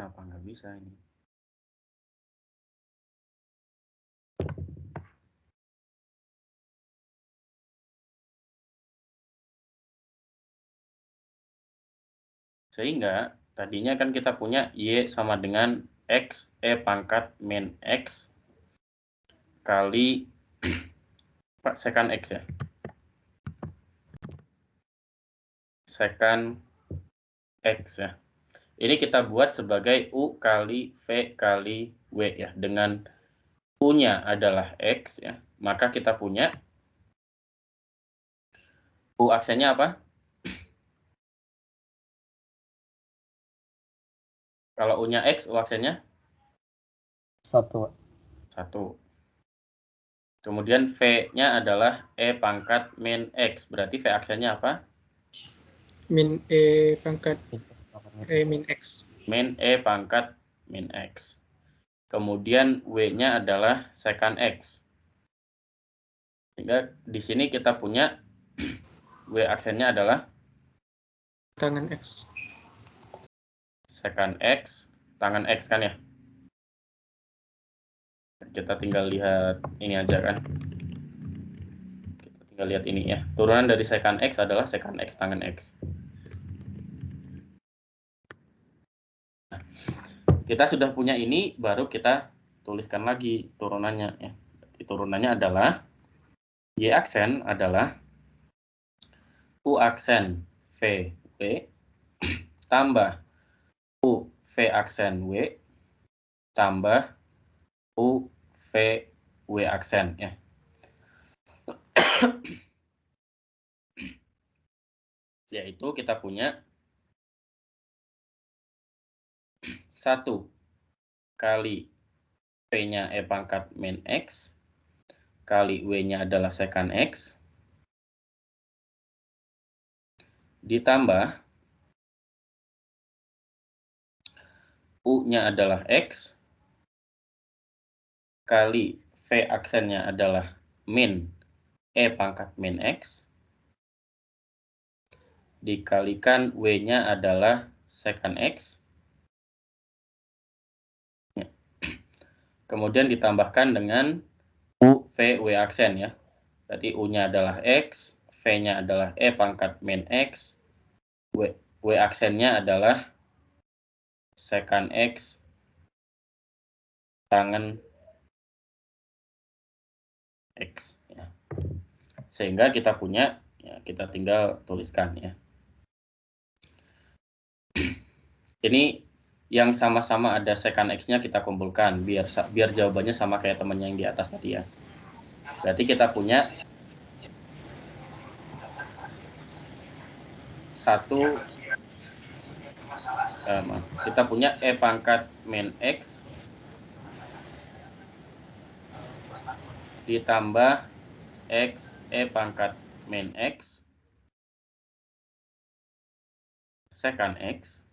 kenapa nggak bisa ini? Sehingga tadinya kan kita punya Y sama dengan X E pangkat min X kali secant X ya. secant X ya. Ini kita buat sebagai U kali V kali W ya. Dengan U-nya adalah X ya. Maka kita punya U aksennya apa? Kalau U-nya X, U aksennya? 1. 1. Kemudian V-nya adalah E pangkat min X. Berarti V aksennya apa? Min E pangkat E min X. Min E pangkat min X. Kemudian W-nya adalah secant X. Sehingga di sini kita punya W aksennya adalah Tangan X. secant X, tangan X kan ya. Kita tinggal lihat ini aja kan. Kita tinggal lihat ini ya. Turunan dari secant X adalah secant X, tangan X. Nah, kita sudah punya ini, baru kita tuliskan lagi turunannya ya. Turunannya adalah Y aksen adalah U aksen V W tambah U V aksen W tambah U V W aksen ya. Yaitu kita punya 1 kali P-nya E pangkat min X kali W-nya adalah secant X ditambah U-nya adalah X kali V aksennya adalah min E pangkat min X dikalikan W-nya adalah secant X. Ya. Kemudian ditambahkan dengan U, V, W aksen ya. Berarti U-nya adalah X, V-nya adalah E pangkat min X, W aksennya adalah secant X tangan X. Ya. Sehingga kita punya, ya, kita tinggal tuliskan ya. Ini yang sama-sama ada secant X-nya kita kumpulkan biar jawabannya sama kayak temannya yang di atas tadi ya. Berarti kita punya 1 kita punya E pangkat min X ditambah X E pangkat min X secant X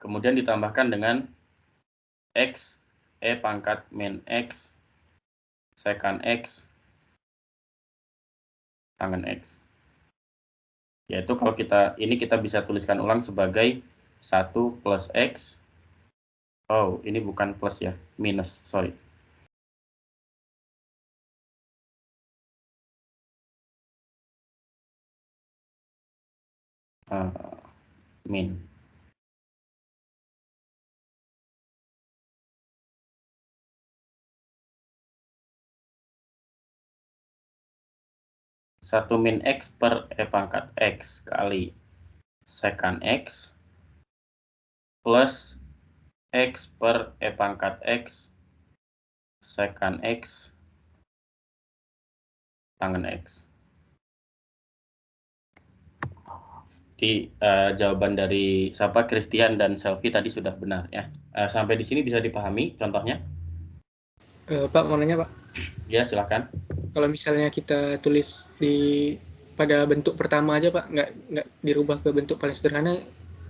kemudian ditambahkan dengan X E pangkat min X secant X tangan X. Yaitu kalau kita bisa tuliskan ulang sebagai 1 plus X. Oh, ini bukan plus ya, minus, sorry. Min. Satu min X per E pangkat X kali secant X plus X per E pangkat X secant X tangan X. Di jawaban dari Christian dan Selvi tadi sudah benar ya. Sampai di sini bisa dipahami contohnya? Pak, mau nanya Pak? Ya, silakan. Kalau misalnya kita tulis pada bentuk pertama aja Pak, nggak dirubah ke bentuk paling sederhana,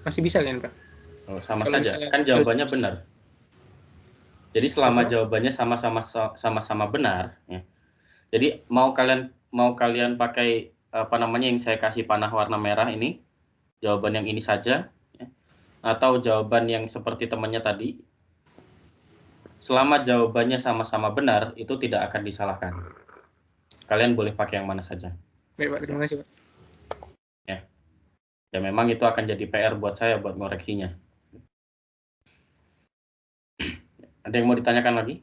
masih bisa kan Pak? Oh, sama saja, kan jawabannya benar. Jadi selama jawabannya sama-sama benar, ya. Jadi mau kalian pakai yang saya kasih panah warna merah ini, jawaban yang ini saja, ya. Atau jawaban yang seperti temannya tadi, selama jawabannya sama-sama benar, itu tidak akan disalahkan. Kalian boleh pakai yang mana saja. Baik Pak, terima kasih Pak. Ya memang itu akan jadi PR buat saya buat ngoreksinya. Ada yang mau ditanyakan lagi?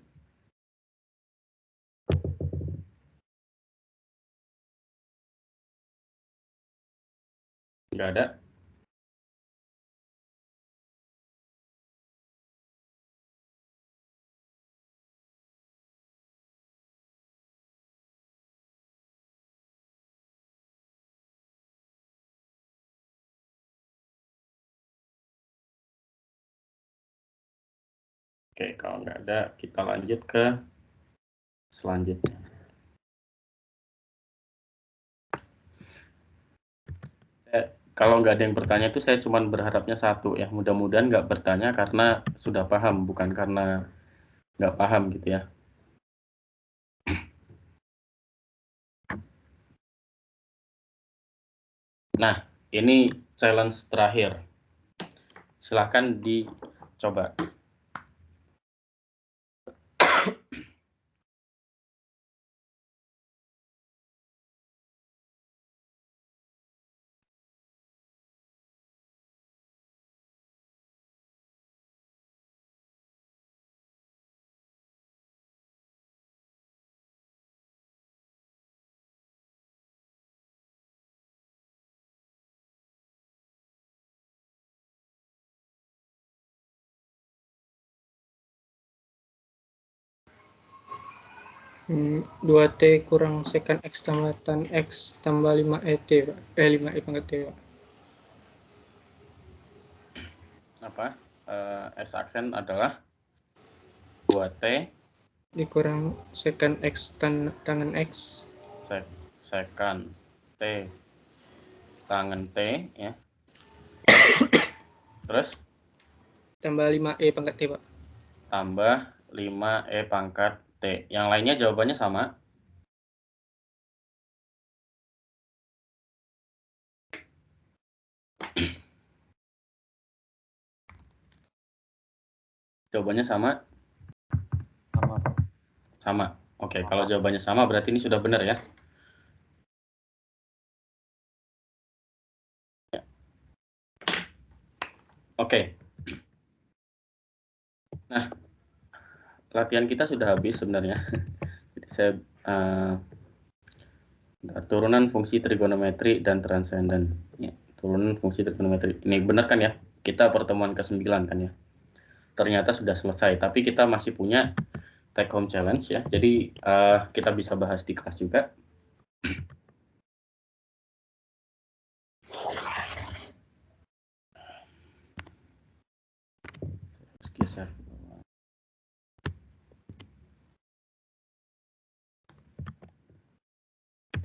Nggak ada. Oke, kalau nggak ada, kita lanjut ke selanjutnya. Kalau nggak ada yang bertanya itu saya cuma berharapnya satu ya. Mudah-mudahan nggak bertanya karena sudah paham, bukan karena nggak paham gitu ya. Nah, ini challenge terakhir. Silahkan dicoba. Hmm, 2T kurang secant X tambah tan X tambah 5ET, Pak. 5E pangkat T, Pak. Apa? S aksen adalah 2T Dikurang secant X tangan X. secant T tangan T ya. Terus Tambah 5E pangkat T, Pak. tambah 5E pangkat T. Yang lainnya jawabannya sama. Jawabannya sama? Sama. Sama. Oke, kalau jawabannya sama berarti ini sudah benar ya. Oke. Nah, latihan kita sudah habis sebenarnya. Jadi saya turunan fungsi trigonometri dan transenden. Ya, turunan fungsi trigonometri. Ini benar kan ya? Kita pertemuan ke-9 kan ya? Ternyata sudah selesai, tapi kita masih punya take home challenge ya. Jadi kita bisa bahas di kelas juga. Geser.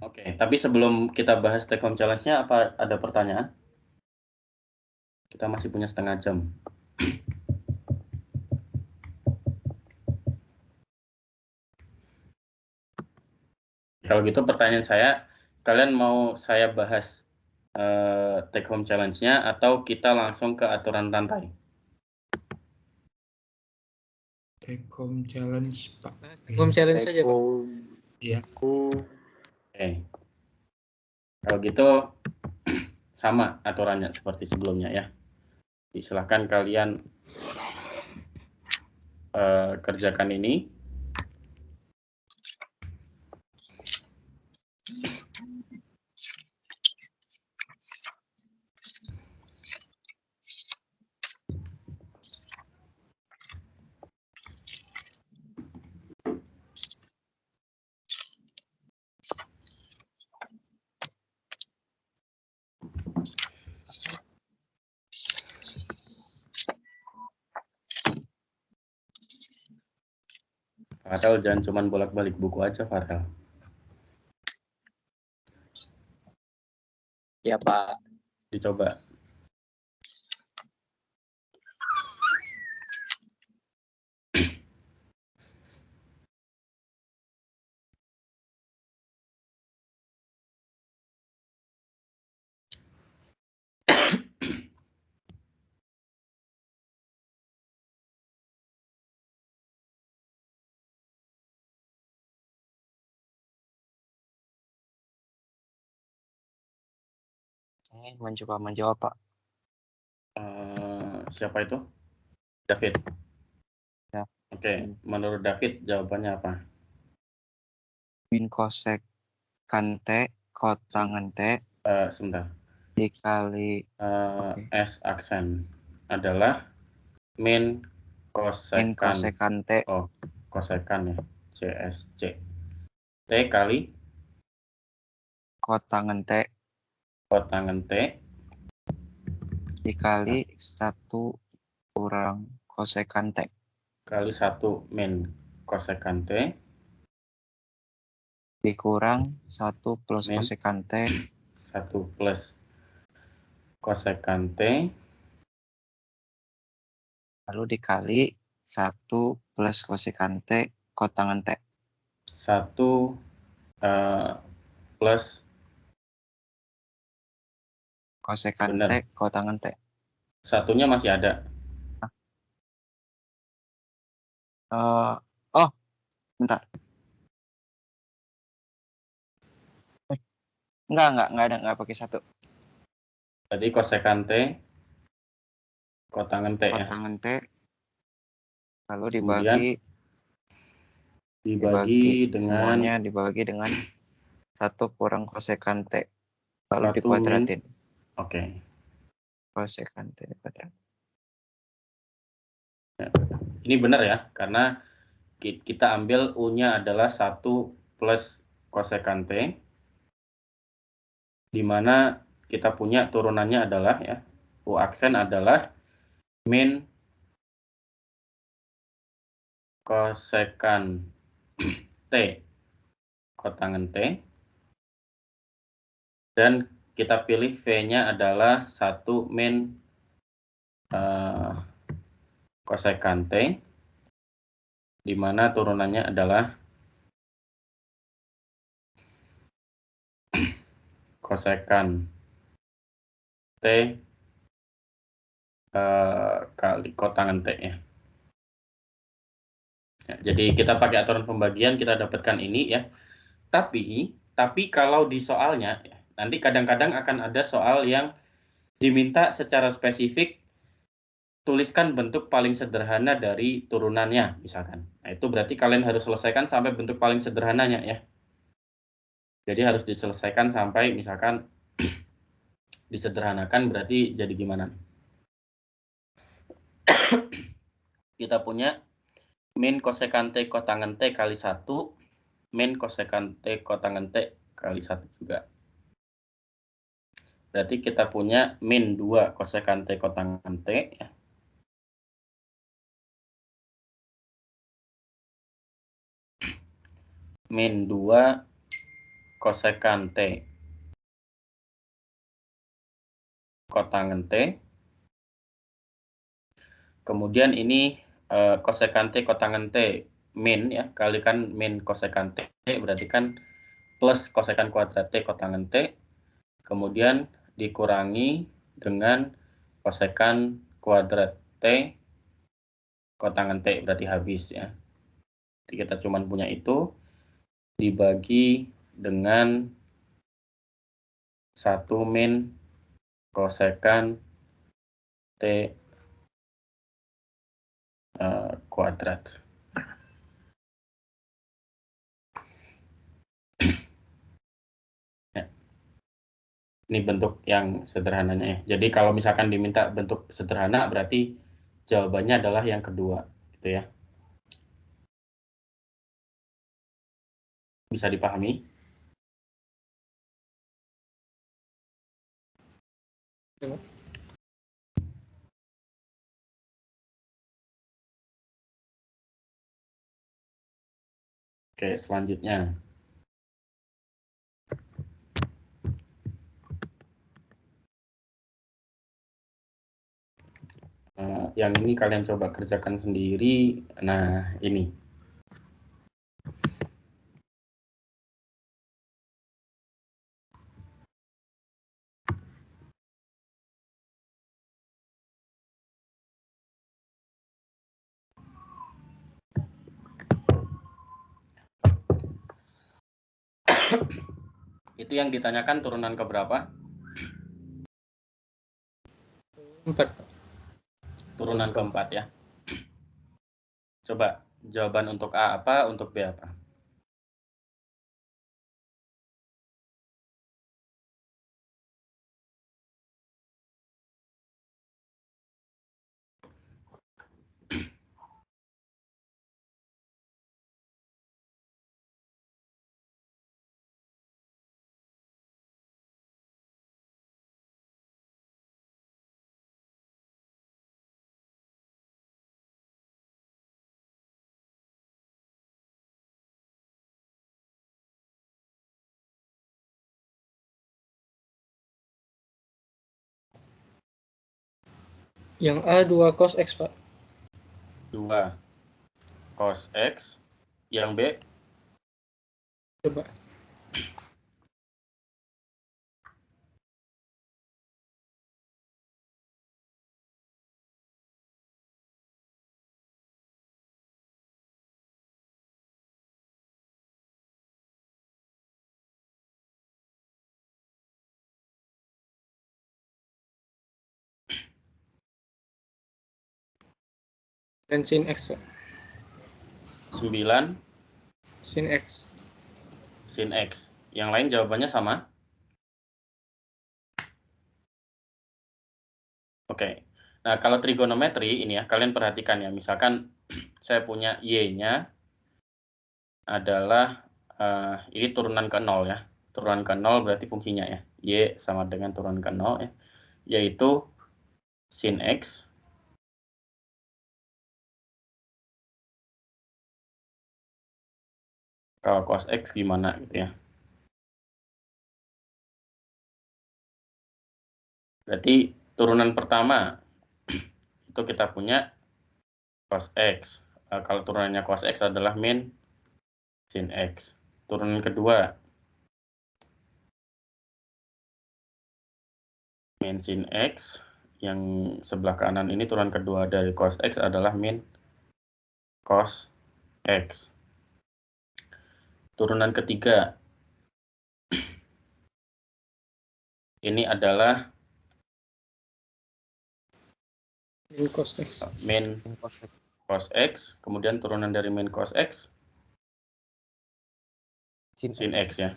Oke, tapi sebelum kita bahas take home challenge-nya, apa ada pertanyaan? Kita masih punya setengah jam. Kalau gitu pertanyaan saya, kalian mau saya bahas take home challenge-nya atau kita langsung ke aturan rantai? Take home challenge, Pak. Take home challenge saja, Pak. Iya. Oke. Kalau gitu sama aturannya seperti sebelumnya ya. Silahkan kalian kerjakan ini. Farel jangan cuma bolak-balik buku aja, Farel. Ya, Pak. Dicoba. Saya mencoba menjawab, Pak. Siapa itu? David. Ya. Oke, menurut David jawabannya apa? Min kosek kan T, kotangan T. Sebentar. dikali S aksen adalah min min kosekan. kosekan T Oh, kosekan ya. CSC. T kali kotangan T kotangan T dikali 1 kurang kosekan T kali 1 min kosekan T dikurang 1 plus min kosekan T 1 plus kosekan T lalu dikali 1 plus kosekan T kotangan T 1 plus kosekan bener. T kotangan T. Satunya masih ada. Oh, bentar. Enggak ada, enggak pakai 1. Jadi kosekan T kotangan T ya. Kotangan T lalu Kemudian dibagi dengan semuanya dibagi dengan 1 kurang kosekan T lalu 1 dikuadratin. Oke. Kosekan T dikuadrat. Ya. Ini benar ya, karena kita ambil U-nya adalah 1 plus kosekan T, di mana kita punya turunannya adalah ya, U aksen adalah min kosekan T kotangan T, dan kita pilih V-nya adalah 1 min kosekan T, di mana turunannya adalah kosekan T kali kotangan T ya. Ya, jadi kita pakai aturan pembagian, kita dapatkan ini ya. Tapi kalau di soalnya, ya, nanti kadang-kadang akan ada soal yang diminta secara spesifik tuliskan bentuk paling sederhana dari turunannya, misalkan. Nah, itu berarti kalian harus selesaikan sampai bentuk paling sederhananya ya. Jadi harus diselesaikan sampai misalkan disederhanakan, berarti jadi gimana? Kita punya min kosekan T kotangan T kali 1, min kosekan T kotangan T kali 1 juga. Berarti kita punya min 2 kosekan T kotangan T ya. Min 2 kosekan T kotangan T. Kemudian ini kosekan T kotangan T min ya, kalikan min kosekan T, berarti kan plus kosekan kuadrat T kotangan T, kemudian dikurangi dengan kosekan kuadrat T kotangan T, berarti habis ya. Jadi kita cuma punya itu dibagi dengan 1 min kosekan T kuadrat. Ya. Ini bentuk yang sederhananya ya. Jadi kalau misalkan diminta bentuk sederhana, berarti jawabannya adalah yang kedua, gitu ya. Bisa dipahami? Ya. Oke, selanjutnya. Yang ini kalian coba kerjakan sendiri. Nah, ini. Itu yang ditanyakan turunan ke berapa? 4. Turunan keempat ya. Coba jawaban untuk A apa, untuk B apa? Yang A 2 cos X, Pak. 2 cos X. Yang B? Coba. Dan sin X, Pak. 9 Sin X. sin X. Yang lain jawabannya sama? Oke. Nah, kalau trigonometri ini ya, kalian perhatikan ya. Misalkan saya punya Y-nya adalah ini turunan ke 0 ya. Turunan ke 0 berarti fungsinya ya. Y sama dengan turunan ke 0 ya. Yaitu sin X kalau cos X gimana gitu ya. Berarti turunan pertama itu kita punya cos X. Kalau turunannya cos X adalah min sin X. Turunan kedua min sin X. Yang sebelah kanan ini turunan kedua dari cos X adalah min cos X. Turunan ketiga ini adalah Min cos X. min cos X, kemudian turunan dari min cos X sin X ya.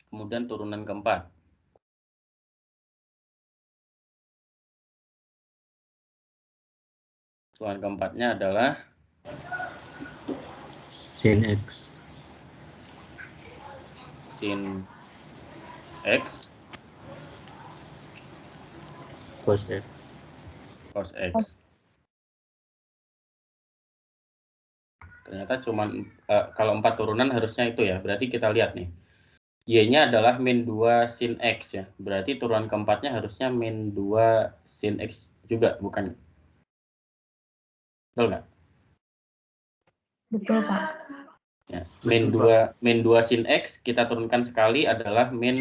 Kemudian turunan keempat turunan keempatnya adalah Sin X. sin X Cos X. cos X. Ternyata cuman kalau 4 turunan harusnya itu ya. Berarti kita lihat nih. Y-nya adalah min 2 sin X ya. Berarti turunan keempatnya harusnya min 2 sin X juga, bukan? Betul nggak? Betul, Pak. Ya. Min 2 sin X kita turunkan sekali adalah min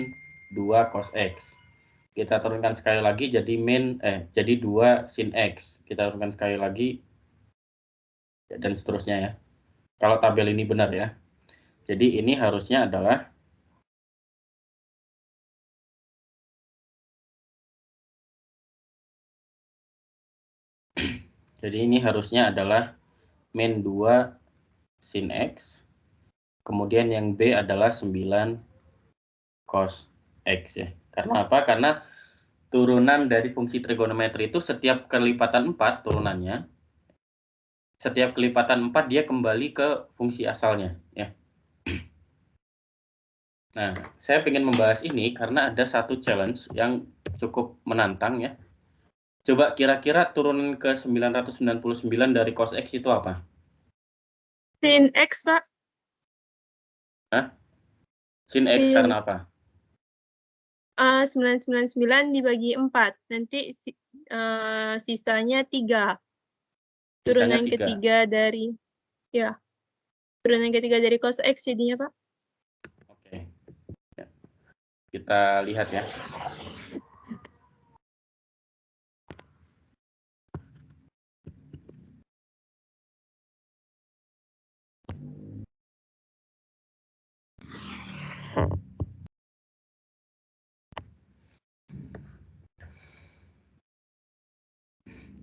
2 cos X. Kita turunkan sekali lagi jadi jadi 2 sin X. Kita turunkan sekali lagi dan seterusnya ya. Kalau tabel ini benar ya. Jadi ini harusnya adalah min 2 sin X. Kemudian yang B adalah 9 cos X ya. Karena apa? Karena turunan dari fungsi trigonometri itu setiap kelipatan 4 turunannya, setiap kelipatan 4 dia kembali ke fungsi asalnya ya. Nah, saya ingin membahas ini karena ada satu challenge yang cukup menantang ya. Coba kira-kira turunan ke 999 dari cos X itu apa? Sin X, Pak. Hah? Sin X karena apa? 999 dibagi 4. Nanti sisanya 3. Turunan ketiga dari turunan ketiga dari cos X jadinya, Pak. Oke. Ya. Kita lihat ya.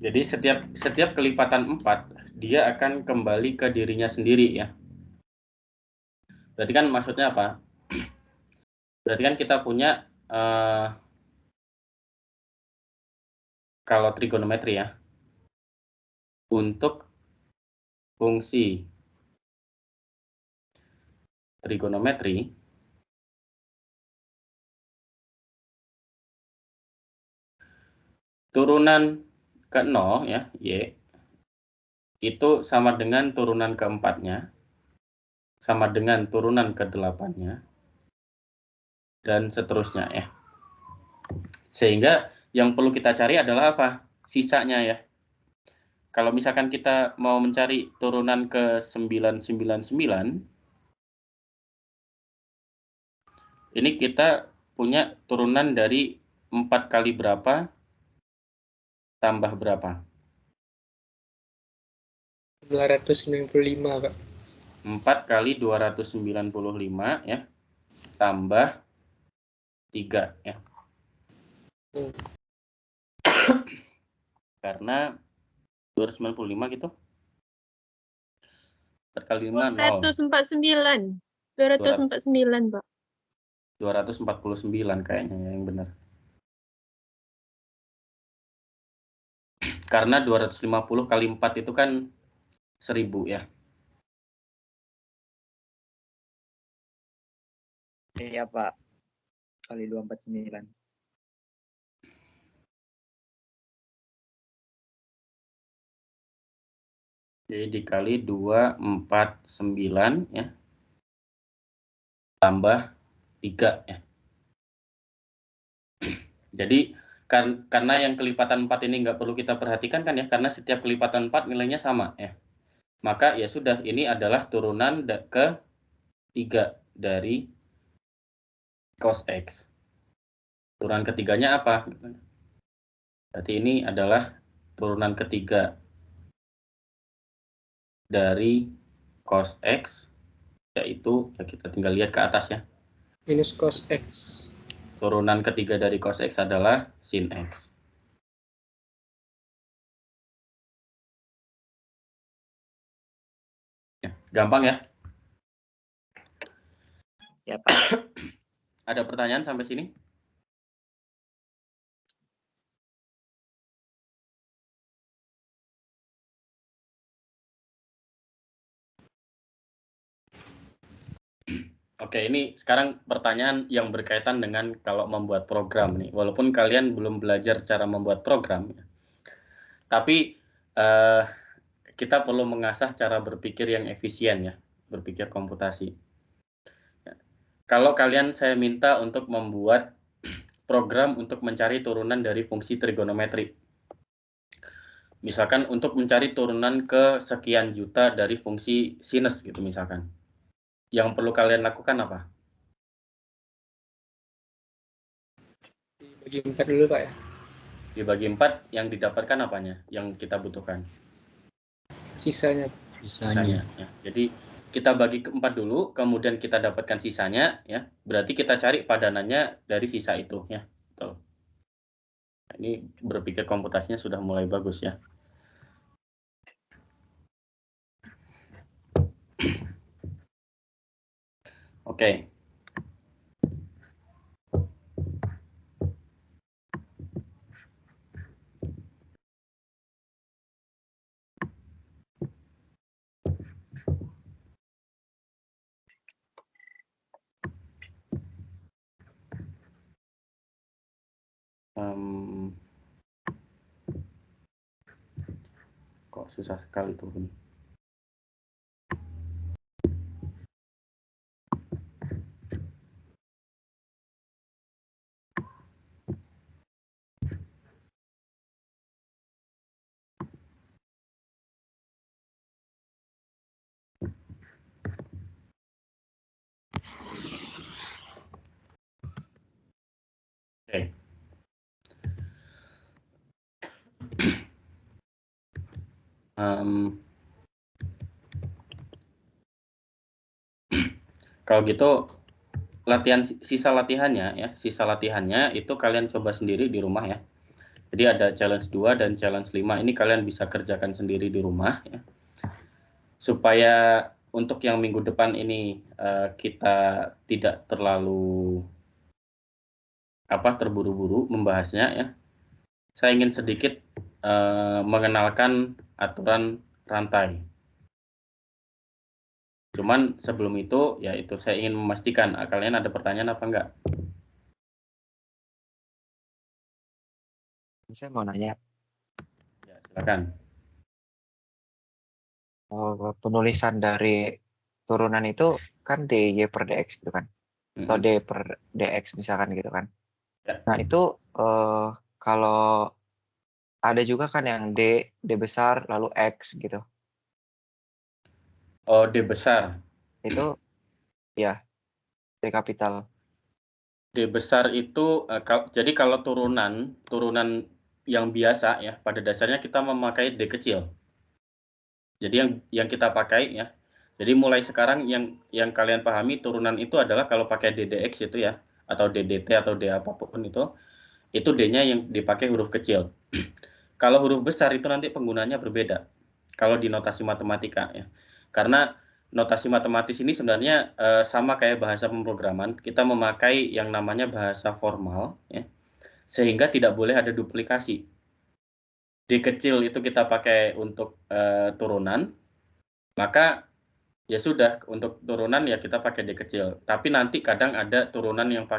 Jadi setiap kelipatan 4 dia akan kembali ke dirinya sendiri ya. Berarti kan maksudnya apa? Berarti kan kita punya kalau trigonometri ya. Untuk fungsi trigonometri turunan ke 0 ya, Y, itu sama dengan turunan keempatnya, sama dengan turunan ke 8-nya, dan seterusnya ya. Sehingga yang perlu kita cari adalah apa? Sisanya ya. Kalau misalkan kita mau mencari turunan ke 999, ini kita punya turunan dari 4 kali berapa tambah berapa? 295, Pak. 4 kali 295 ya, tambah 3 ya. Karena 295 gitu. 4 kali 5, 0. 249. 249, Pak. 249 kayaknya yang benar. Karena 250 kali 4 itu kan 1000 ya. Iya, Pak. Kali 249. Jadi dikali 249 ya. Tambah 3 ya. Jadi karena yang kelipatan 4 ini nggak perlu kita perhatikan kan ya, karena setiap kelipatan 4 nilainya sama ya. Maka ya sudah, ini adalah turunan ke 3 dari cos X. Turunan ketiganya apa? Berarti ini adalah turunan ketiga dari cos X, yaitu ya kita tinggal lihat ke atas ya. Minus cos X. Turunan ketiga dari cos X adalah sin X. Ya, gampang ya? Ya, Pak. Ada pertanyaan sampai sini? Oke, ini sekarang pertanyaan yang berkaitan dengan kalau membuat program nih. Walaupun kalian belum belajar cara membuat program, tapi kita perlu mengasah cara berpikir yang efisien ya, berpikir komputasi. Kalau kalian saya minta untuk membuat program untuk mencari turunan dari fungsi trigonometri. Misalkan untuk mencari turunan ke sekian juta dari fungsi sinus gitu misalkan. Yang perlu kalian lakukan apa? Dibagi 4 dulu, Pak ya. Dibagi 4, yang didapatkan apanya? Yang kita butuhkan? Sisanya. Sisanya ya. Jadi kita bagi ke 4 dulu, kemudian kita dapatkan sisanya ya. Berarti kita cari padanannya dari sisa itu ya. Tuh. Ini berpikir komputasinya sudah mulai bagus ya. Oke. Kok susah sekali turun. Oke. Kalau gitu sisa latihannya itu kalian coba sendiri di rumah ya. Jadi ada challenge 2 dan challenge 5 ini kalian bisa kerjakan sendiri di rumah ya. Supaya untuk yang minggu depan ini kita tidak terlalu terburu-buru membahasnya ya. Saya ingin sedikit mengenalkan aturan rantai. Cuman sebelum itu, yaitu saya ingin memastikan kalian ada pertanyaan apa enggak? Saya mau nanya. Ya, silakan. Penulisan dari turunan itu kan dy per dx gitu kan? Atau d per dx misalkan gitu kan? Ya. Nah itu kalau ada juga kan yang D besar lalu X gitu. Oh, D besar. Itu ya D kapital. D besar itu jadi kalau turunan yang biasa ya, pada dasarnya kita memakai D kecil. Jadi yang kita pakai ya. Jadi mulai sekarang yang kalian pahami turunan itu adalah kalau pakai DDX itu ya, atau DDT atau D apapun itu D-nya yang dipakai huruf kecil. Kalau huruf besar itu nanti penggunanya berbeda. Kalau di notasi matematika ya. Karena notasi matematis ini sebenarnya sama kayak bahasa pemrograman, kita memakai yang namanya bahasa formal ya. Sehingga tidak boleh ada duplikasi. D kecil itu kita pakai untuk turunan, maka ya sudah untuk turunan ya kita pakai D kecil. Tapi nanti kadang ada turunan yang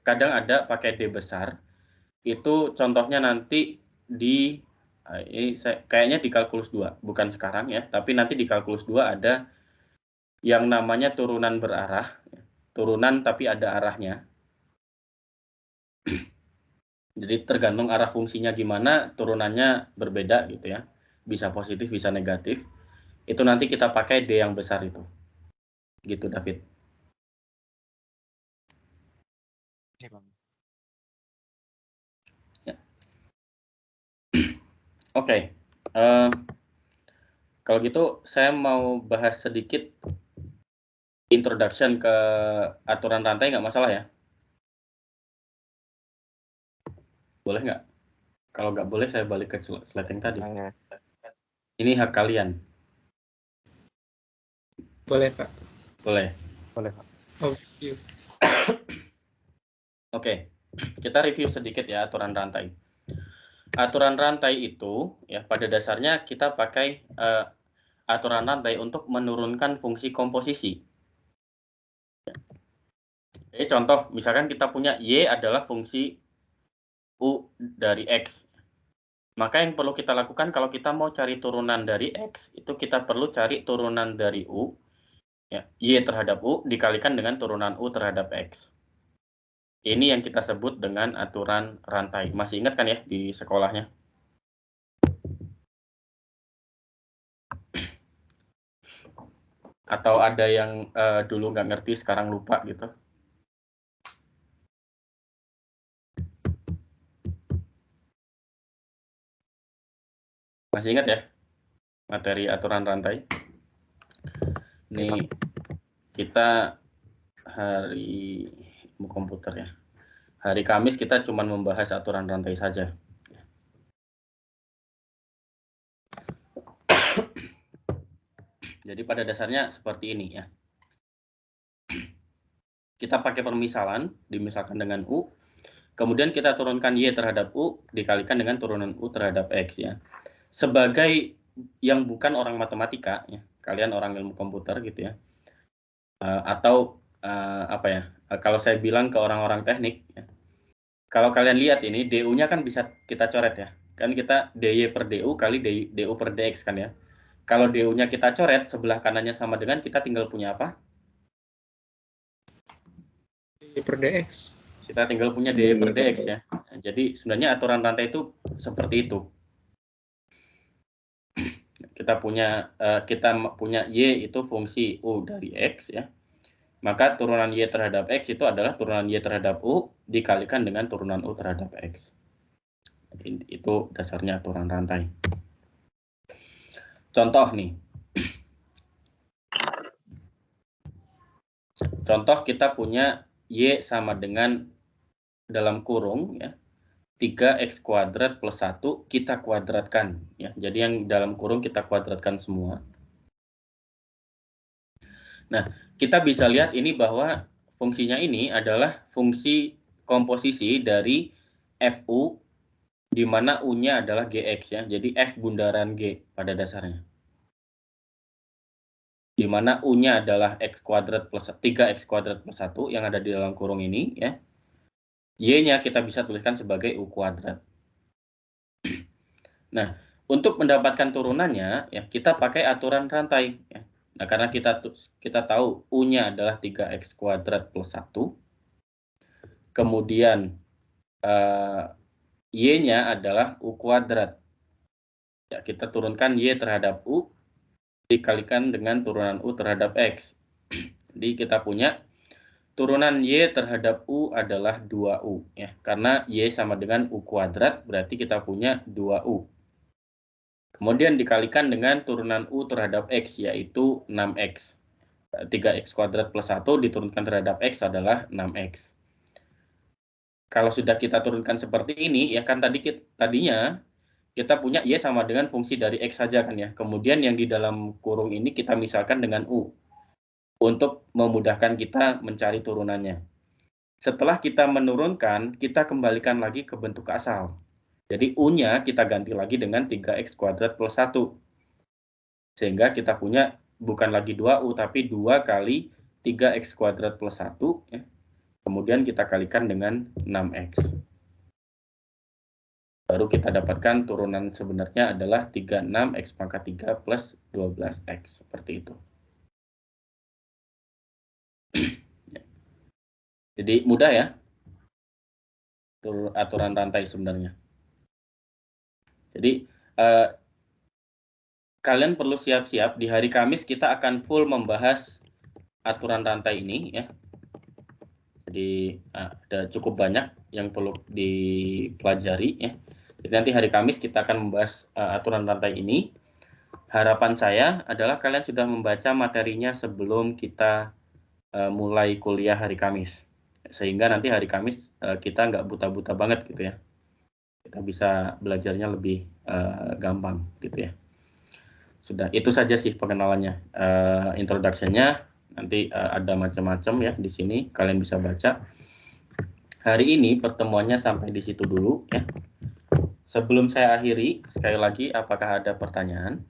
kadang ada pakai D besar. Itu contohnya nanti di kayaknya di kalkulus 2, bukan sekarang ya, tapi nanti di kalkulus 2 ada yang namanya turunan berarah, turunan tapi ada arahnya. Jadi tergantung arah fungsinya gimana, turunannya berbeda gitu ya. Bisa positif, bisa negatif. Itu nanti kita pakai D yang besar itu. Gitu, David. Ya. Oke. Kalau gitu saya mau bahas sedikit introduction ke aturan rantai, nggak masalah ya? Boleh nggak? Kalau nggak boleh saya balik ke slide yang tadi. Ini hak kalian. Boleh, Pak. Boleh. Boleh, Pak. Overview. Oke, kita review sedikit ya aturan rantai. Aturan rantai itu ya pada dasarnya kita pakai aturan rantai untuk menurunkan fungsi komposisi. Jadi contoh, misalkan kita punya Y adalah fungsi U dari X. Maka yang perlu kita lakukan kalau kita mau cari turunan dari X, itu kita perlu cari turunan dari U, ya, Y terhadap U dikalikan dengan turunan U terhadap X. Ini yang kita sebut dengan aturan rantai. Masih ingat kan ya di sekolahnya? Atau ada yang dulu nggak ngerti, sekarang lupa gitu? Masih ingat ya materi aturan rantai? Ini kita hari komputer ya. Hari Kamis kita cuma membahas aturan rantai saja. Jadi pada dasarnya seperti ini ya. Kita pakai permisalan, dimisalkan dengan U. Kemudian kita turunkan Y terhadap U, dikalikan dengan turunan U terhadap X ya. Sebagai yang bukan orang matematika, ya, kalian orang ilmu komputer gitu ya, atau apa ya, kalau saya bilang ke orang-orang teknik, ya, kalau kalian lihat ini DU-nya kan bisa kita coret ya, kan kita DY per DU kali DU per DX kan ya. Kalau DU-nya kita coret, sebelah kanannya sama dengan kita tinggal punya apa? DY per DX. Kita tinggal punya DY per DX ya. Nah, jadi sebenarnya aturan rantai itu seperti itu. Kita punya Y itu fungsi U dari X ya. Maka turunan Y terhadap X itu adalah turunan Y terhadap U dikalikan dengan turunan U terhadap X. Jadi, itu dasarnya aturan rantai. Contoh nih. Contoh kita punya Y sama dengan dalam kurung ya. 3x kuadrat plus 1 kita kuadratkan ya. Jadi yang dalam kurung kita kuadratkan semua. Nah, kita bisa lihat ini bahwa fungsinya ini adalah fungsi komposisi dari FU di mana U-nya adalah GX ya. Jadi F bundaran G pada dasarnya. Di mana U-nya adalah x kuadrat plus 3x kuadrat plus 1 yang ada di dalam kurung ini ya. Y-nya kita bisa tuliskan sebagai U kuadrat. Nah, untuk mendapatkan turunannya, ya kita pakai aturan rantai. Ya. Nah, karena kita tahu U-nya adalah 3x kuadrat plus 1. Kemudian Y-nya adalah U kuadrat. Ya, kita turunkan Y terhadap U, dikalikan dengan turunan U terhadap X. Jadi kita punya turunan Y terhadap U adalah 2U. Ya, karena Y sama dengan U kuadrat, berarti kita punya 2U. Kemudian dikalikan dengan turunan U terhadap X, yaitu 6X. 3X kuadrat plus 1 diturunkan terhadap X adalah 6X. Kalau sudah kita turunkan seperti ini, ya kan tadinya kita punya Y sama dengan fungsi dari X saja kan ya. Kemudian yang di dalam kurung ini kita misalkan dengan U. Untuk memudahkan kita mencari turunannya. Setelah kita menurunkan, kita kembalikan lagi ke bentuk asal. Jadi U-nya kita ganti lagi dengan 3X kuadrat plus 1. Sehingga kita punya bukan lagi 2U, tapi 2 kali 3X kuadrat plus 1. Ya. Kemudian kita kalikan dengan 6X. Baru kita dapatkan turunan sebenarnya adalah 36X pangkat 3 plus 12X. Seperti itu. Jadi mudah ya. Aturan rantai sebenarnya. Jadi kalian perlu siap-siap di hari Kamis kita akan full membahas aturan rantai ini ya. Jadi ada cukup banyak yang perlu dipelajari ya. Jadi nanti hari Kamis kita akan membahas aturan rantai ini. Harapan saya adalah kalian sudah membaca materinya sebelum kita mulai kuliah hari Kamis. Sehingga nanti hari Kamis kita nggak buta-buta banget gitu ya. Kita bisa belajarnya lebih gampang gitu ya. Sudah, itu saja sih pengenalannya. Introduction-nya nanti ada macam-macam ya di sini, kalian bisa baca. Hari ini pertemuannya sampai di situ dulu ya. Sebelum saya akhiri, sekali lagi apakah ada pertanyaan?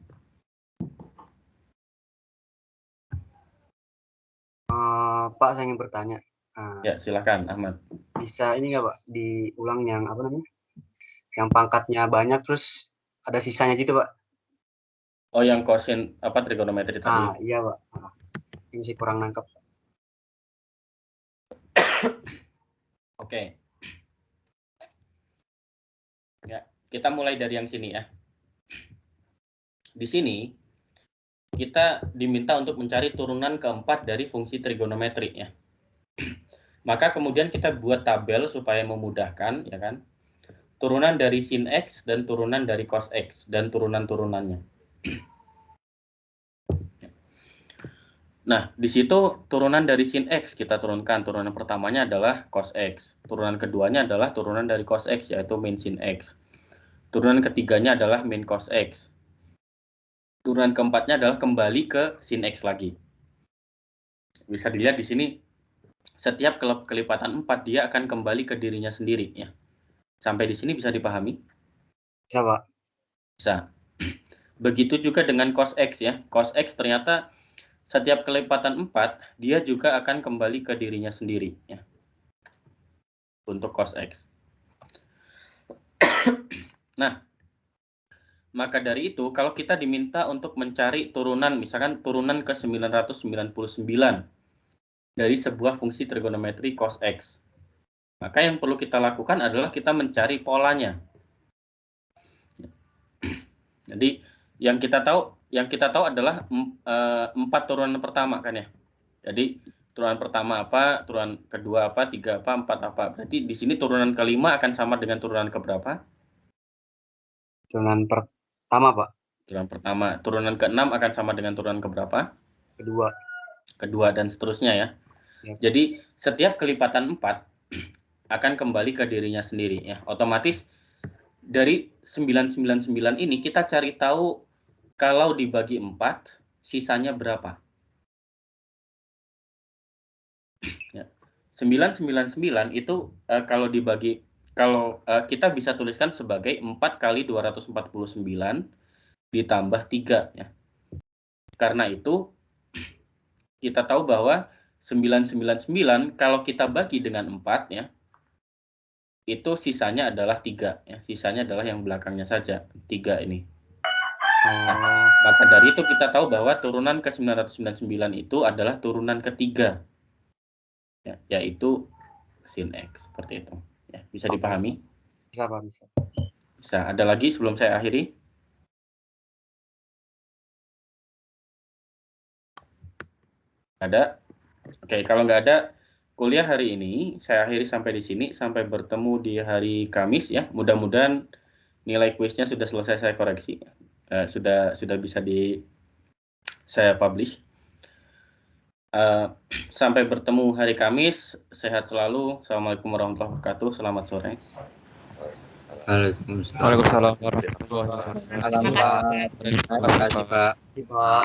Pak, saya ingin bertanya. Ya, silakan Ahmad. Bisa ini nggak Pak, diulang yang apa namanya? Yang pangkatnya banyak terus ada sisanya gitu Pak. Oh, yang kosin apa trigonometri tadi? Iya Pak. Ini masih kurang nangkep. Oke. Ya, kita mulai dari yang sini ya. Di sini kita diminta untuk mencari turunan keempat dari fungsi trigonometri ya. Maka kemudian kita buat tabel supaya memudahkan ya kan. Turunan dari sin X dan turunan dari cos X dan turunan-turunannya. Nah, di situ turunan dari sin X kita turunkan. Turunan pertamanya adalah cos X. Turunan keduanya adalah turunan dari cos X, yaitu min sin X. Turunan ketiganya adalah min cos X. Turunan keempatnya adalah kembali ke sin X lagi. Bisa dilihat di sini, setiap kelipatan 4 dia akan kembali ke dirinya sendiri. Ya. Sampai di sini bisa dipahami? Bisa, Pak. Bisa. Begitu juga dengan cos X ya. Cos X ternyata setiap kelipatan 4, dia juga akan kembali ke dirinya sendiri. Ya. Untuk cos X. Nah, maka dari itu, kalau kita diminta untuk mencari turunan, misalkan turunan ke 999 dari sebuah fungsi trigonometri cos X. Maka yang perlu kita lakukan adalah kita mencari polanya. Jadi, yang kita tahu adalah 4 turunan pertama kan ya. Jadi turunan pertama apa, turunan kedua apa, 3 apa, 4 apa. Berarti di sini turunan kelima akan sama dengan turunan keberapa? Turunan pertama, Pak. Turunan pertama. Turunan ke-6 akan sama dengan turunan keberapa? Kedua. Kedua dan seterusnya ya. Jadi setiap kelipatan 4 akan kembali ke dirinya sendiri ya. Otomatis dari 999 ini kita cari tahu kalau dibagi 4, sisanya berapa? Ya. 999 itu kalau kita bisa tuliskan sebagai 4 kali 249 ditambah 3. Ya. Karena itu, kita tahu bahwa 999 kalau kita bagi dengan 4, ya, itu sisanya adalah 3. Ya. Sisanya adalah yang belakangnya saja, 3 ini. Maka dari itu kita tahu bahwa turunan ke 999 itu adalah turunan ketiga, ya, yaitu sin X, seperti itu. Ya, bisa dipahami? Bisa Pak, bisa. Bisa. Ada lagi sebelum saya akhiri? Ada? Oke, kalau nggak ada, kuliah hari ini saya akhiri sampai di sini, sampai bertemu di hari Kamis ya. Mudah-mudahan nilai kuisnya sudah selesai saya koreksi. Sudah bisa saya publish. Sampai bertemu hari Kamis. Sehat selalu. Assalamualaikum warahmatullahi wabarakatuh. Selamat sore. Waalaikumsalam. Waalaikumsalam warahmatullahi wabarakatuh. Terima kasih, Pak. Terima kasih, Pak. Pak.